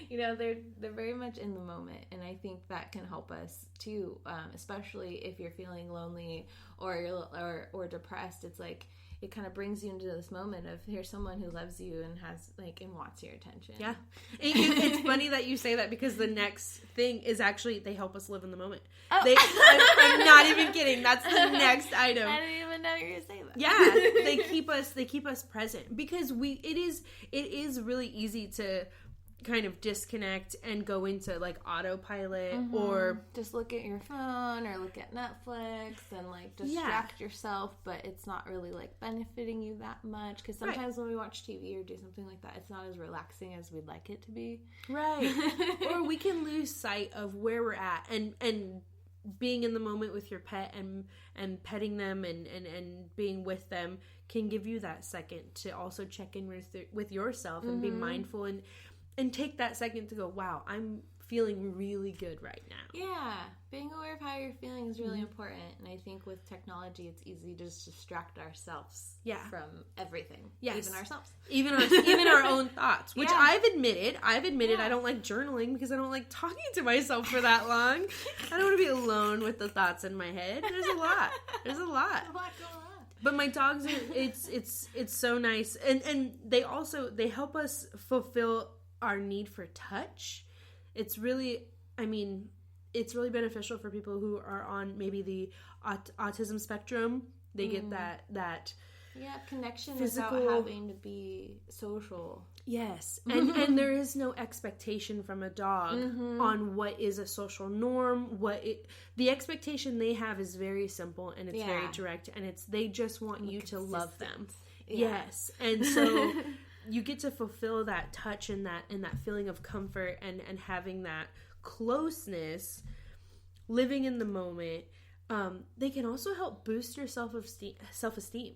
They're very much in the moment, and I think that can help us too, especially if you're feeling lonely or depressed. It's like, it kind of brings you into this moment of, here's someone who loves you and has, like, and wants your attention. Yeah. It's funny that you say that, because the next thing is actually, they help us live in the moment. Oh. I'm not even kidding. That's the next item. I didn't even know you were going to say that. Yeah. They keep us present, because it is really easy to kind of disconnect and go into, like, autopilot, or just look at your phone or look at Netflix and, like, distract yourself, but it's not really, like, benefiting you that much, because sometimes when we watch TV or do something like that, it's not as relaxing as we'd like it to be. Right. Or we can lose sight of where we're at, and being in the moment with your pet and petting them and being with them can give you that second to also check in with yourself and be mindful and take that second to go, wow, I'm feeling really good right now. Yeah. Being aware of how you're feeling is really important. And I think with technology, it's easy to just distract ourselves from everything. Yes. Even ourselves. Even our own thoughts, which I've admitted I don't like journaling because I don't like talking to myself for that long. I don't want to be alone with the thoughts in my head. There's a lot. There's a lot going on. But my dogs, it's so nice. And they help us fulfill our need for touch. It's really beneficial for people who are on maybe the autism spectrum. They get that connection physical, without having to be social. Yes. And there is no expectation from a dog on what is a social norm. The expectation they have is very simple, and it's very direct, and they just want you to love them. Yeah. Yes. And so you get to fulfill that touch and that feeling of comfort and having that closeness, living in the moment. They can also help boost your self-esteem.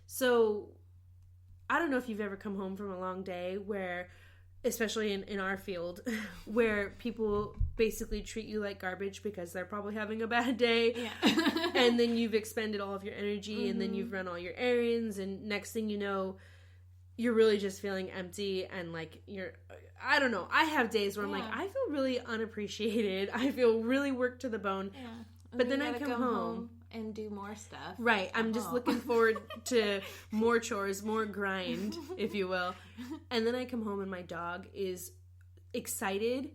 So I don't know if you've ever come home from a long day where, especially in our field, where people basically treat you like garbage because they're probably having a bad day. Yeah. And then you've expended all of your energy and then you've run all your errands, and next thing you know, you're really just feeling empty and like I don't know. I have days where I'm like, I feel really unappreciated. I feel really worked to the bone. Yeah. But then I come home and do more stuff. Right. I'm just looking forward to more chores, more grind, if you will. And then I come home and my dog is excited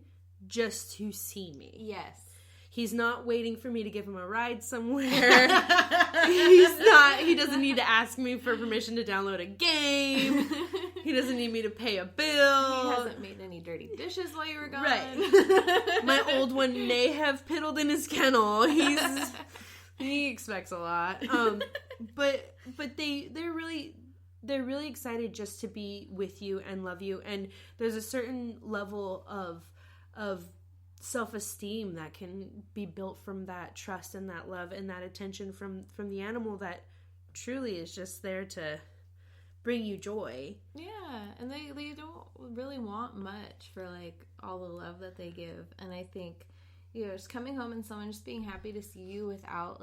just to see me. Yes. He's not waiting for me to give him a ride somewhere. He doesn't need to ask me for permission to download a game. He doesn't need me to pay a bill. He hasn't made any dirty dishes while you were gone. Right. My old one may have piddled in his kennel. He expects a lot. But they're really excited just to be with you and love you. And there's a certain level of self-esteem that can be built from that trust and that love and that attention from the animal that truly is just there to bring you joy. Yeah, and they don't really want much for like all the love that they give. And I think, you're just coming home and someone just being happy to see you without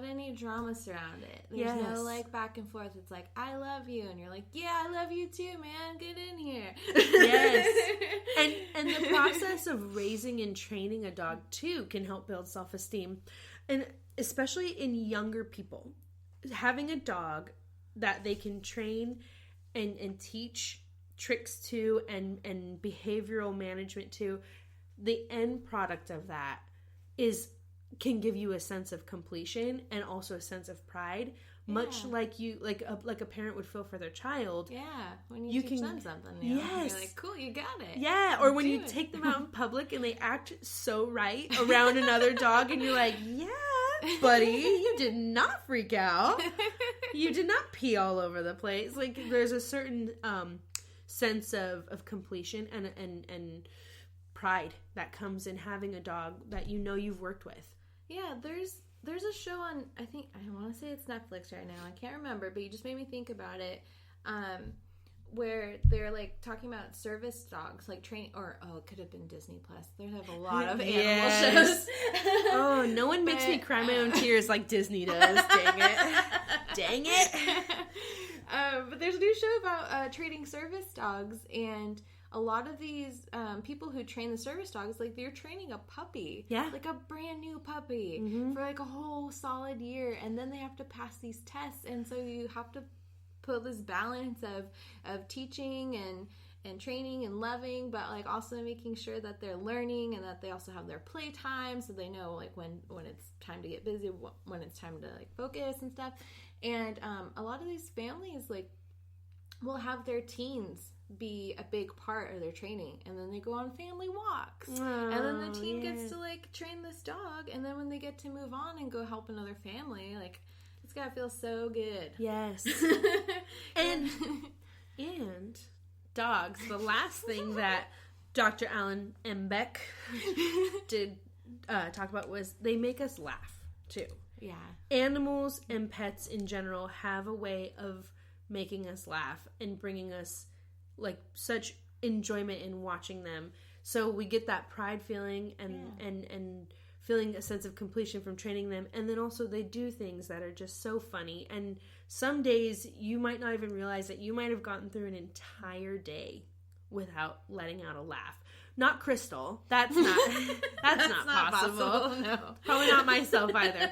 any drama surround it. There's no like back and forth. It's like, I love you, and you're like, yeah, I love you too, man. Get in here. Yes. And the process of raising and training a dog too can help build self-esteem, and especially in younger people, having a dog that they can train and teach tricks to and behavioral management to, the end product of that can give you a sense of completion and also a sense of pride, much like a parent would feel for their child. Yeah, when you teach them something new. Yes. You're like, cool, you got it. Yeah, or when you take them out in public and they act so right around another dog and you're like, yeah, buddy, you did not freak out. You did not pee all over the place. Like, there's a certain sense of completion and pride that comes in having a dog that you know you've worked with. Yeah, there's a show on, I want to say it's Netflix right now. I can't remember, but you just made me think about it. Where they're like talking about service dogs, like training, it could have been Disney Plus. They have a lot of animal shows. Oh, no one makes me cry my own tears like Disney does. Dang it. But there's a new show about training service dogs, and a lot of these people who train the service dogs, like, they're training a puppy. Yeah. Like a brand new puppy for like a whole solid year, and then they have to pass these tests, and so you have to put this balance of teaching and training and loving, but like also making sure that they're learning and that they also have their play time, so they know like when it's time to get busy, when it's time to like focus and stuff. And a lot of these families like will have their teens be a big part of their training, and then they go on family walks, and then the teen gets to like train this dog, and then when they get to move on and go help another family, like, it's gotta feel so good. Yes. and dogs, the last thing that Dr. Alan M. Beck did talk about was they make us laugh too. Yeah. Animals and pets in general have a way of making us laugh and bringing us like such enjoyment in watching them. So we get that pride feeling and feeling a sense of completion from training them. And then also they do things that are just so funny. And some days you might not even realize that you might have gotten through an entire day without letting out a laugh. Not Crystal. That's not not possible. No. Probably not myself either.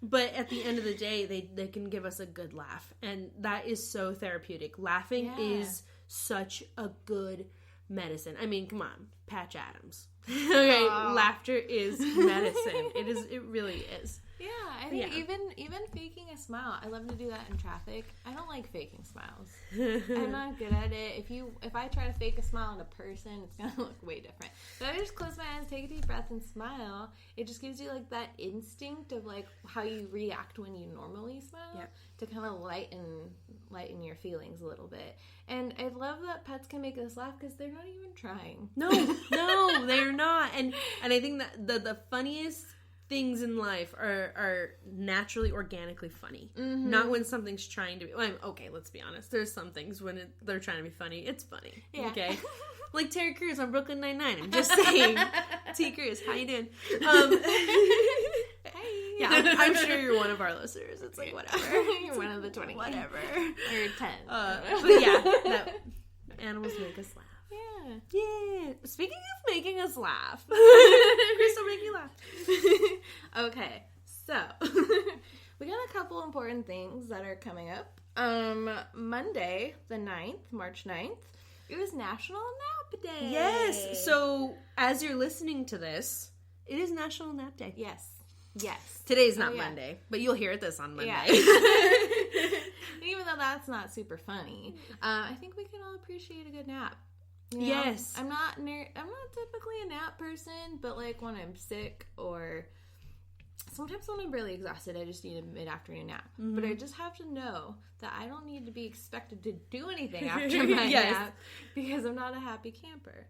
But at the end of the day, they can give us a good laugh. And that is so therapeutic. Laughing is such a good medicine. I mean, come on. Patch Adams. Okay, laughter is medicine. It really is. Yeah, I think even faking a smile. I love to do that in traffic. I don't like faking smiles. I'm not good at it. If I try to fake a smile at a person, it's gonna look way different. But I just close my eyes, take a deep breath, and smile. It just gives you like that instinct of like how you react when you normally smile to kind of lighten your feelings a little bit. And I love that pets can make us laugh because they're not even trying. No, they're not. And I think that the funniest things in life are naturally, organically funny. Mm-hmm. Not when something's trying to be... Well, okay, let's be honest. There's some things when they're trying to be funny. It's funny. Yeah. Okay? Like Terry Crews on Brooklyn Nine-Nine. I'm just saying. T. Crews, how you doing? Hey. Yeah, I'm sure you're one of our listeners. It's like, whatever. You're one of the 20. Whatever. Or 10. But yeah, animals make us laugh. Yeah. Speaking of making us laugh. Crystal, make me laugh. Okay, so we got a couple important things that are coming up. Monday, the 9th, March 9th, it was National Nap Day. Yes. So as you're listening to this, it is National Nap Day. Yes. Today's not Monday, but you'll hear this on Monday. Yeah. Even though that's not super funny, I think we can all appreciate a good nap. You know? Yes. I'm not typically a nap person, but like when I'm sick or sometimes when I'm really exhausted, I just need a mid-afternoon nap. Mm-hmm. But I just have to know that I don't need to be expected to do anything after my nap because I'm not a happy camper.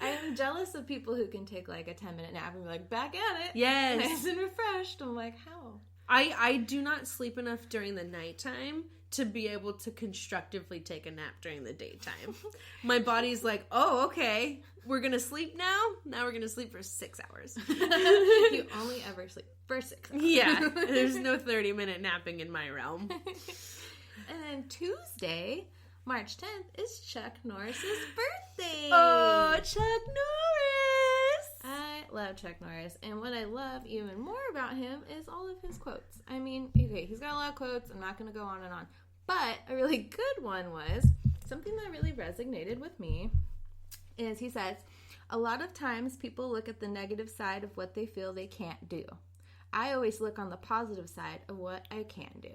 I'm jealous of people who can take like a 10-minute nap and be like, back at it. Yes. Nice and refreshed. I'm like, how? I do not sleep enough during the nighttime to be able to constructively take a nap during the daytime. My body's like, oh, okay, we're going to sleep now? Now we're going to sleep for 6 hours. You only ever sleep for 6 hours. Yeah, there's no 30-minute napping in my realm. And then Tuesday, March 10th, is Chuck Norris's birthday. Oh, Chuck Norris! I love Chuck Norris, and what I love even more about him is all of his quotes. I mean, okay, he's got a lot of quotes. I'm not going to go on and on. But a really good one was something that really resonated with me is he says, a lot of times people look at the negative side of what they feel they can't do. I always look on the positive side of what I can do.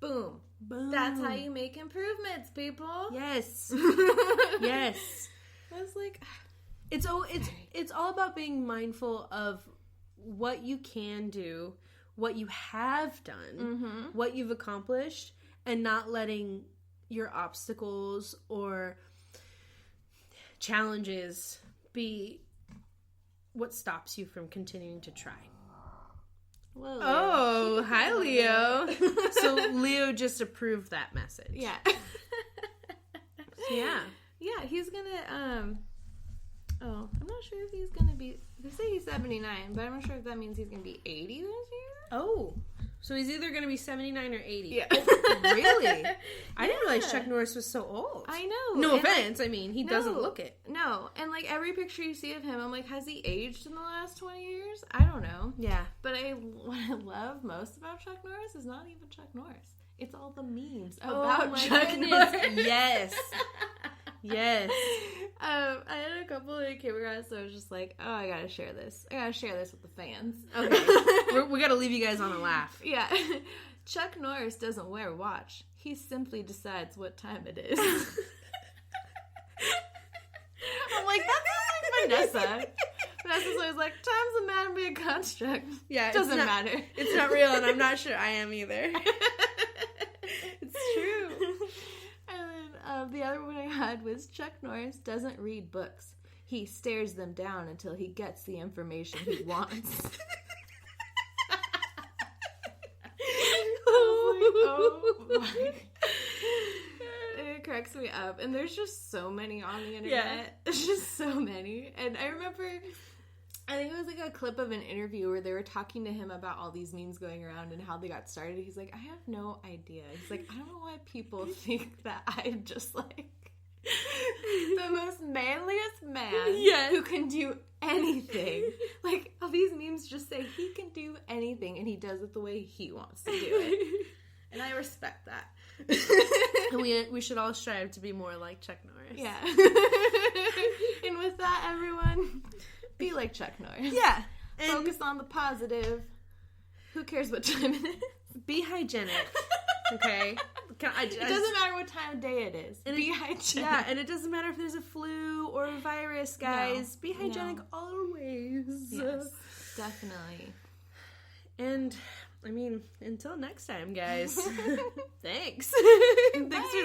Boom. Boom. That's how you make improvements, people. Yes. Yes. I was like... It's all about being mindful of what you can do, what you have done, what you've accomplished, and not letting your obstacles or challenges be what stops you from continuing to try. Whoa, oh, hi, Leo. So Leo just approved that message. Yeah. Yeah. Yeah, he's gonna, oh, I'm not sure if he's going to be... They say he's 79, but I'm not sure if that means he's going to be 80 this year. Oh. So he's either going to be 79 or 80. Yeah. Oh, really? I didn't realize Chuck Norris was so old. I know. No offense. I mean, he doesn't look it. No. And, like, every picture you see of him, I'm like, has he aged in the last 20 years? I don't know. Yeah. But what I love most about Chuck Norris is not even Chuck Norris. It's all the memes Oh, about my Chuck goodness. Norris. Yes. Yes. I had a couple that came across, so I was just like, oh, I gotta share this. I gotta share this with the fans. Okay. We gotta leave you guys on a laugh. Yeah. Chuck Norris doesn't wear a watch. He simply decides what time it is. I'm like, that's like Vanessa. Vanessa's always like, time's a man-made construct. Yeah. Doesn't matter. It's not real, and I'm not sure I am either. It's true. And then the other one I had was Chuck Norris doesn't read books. He stares them down until he gets the information he wants. Oh my. It cracks me up. And there's just so many on the internet. Yeah. There's just so many. And I remember, I think it was like a clip of an interview where they were talking to him about all these memes going around and how they got started. He's like, I have no idea. He's like, I don't know why people think that I'm just like the most manliest man who can do anything. Like, all these memes just say he can do anything and he does it the way he wants to do it. And I respect that. And we should all strive to be more like Chuck Norris. Yeah. And with that, everyone, be like Chuck Norris. Yeah. And focus on the positive. Who cares what time it is? Be hygienic. Okay? It doesn't matter what time of day it is. Be hygienic. Yeah, and it doesn't matter if there's a flu or a virus, guys. No. Be hygienic always. Yes, definitely. And, I mean, until next time, guys. Thanks. Thanks for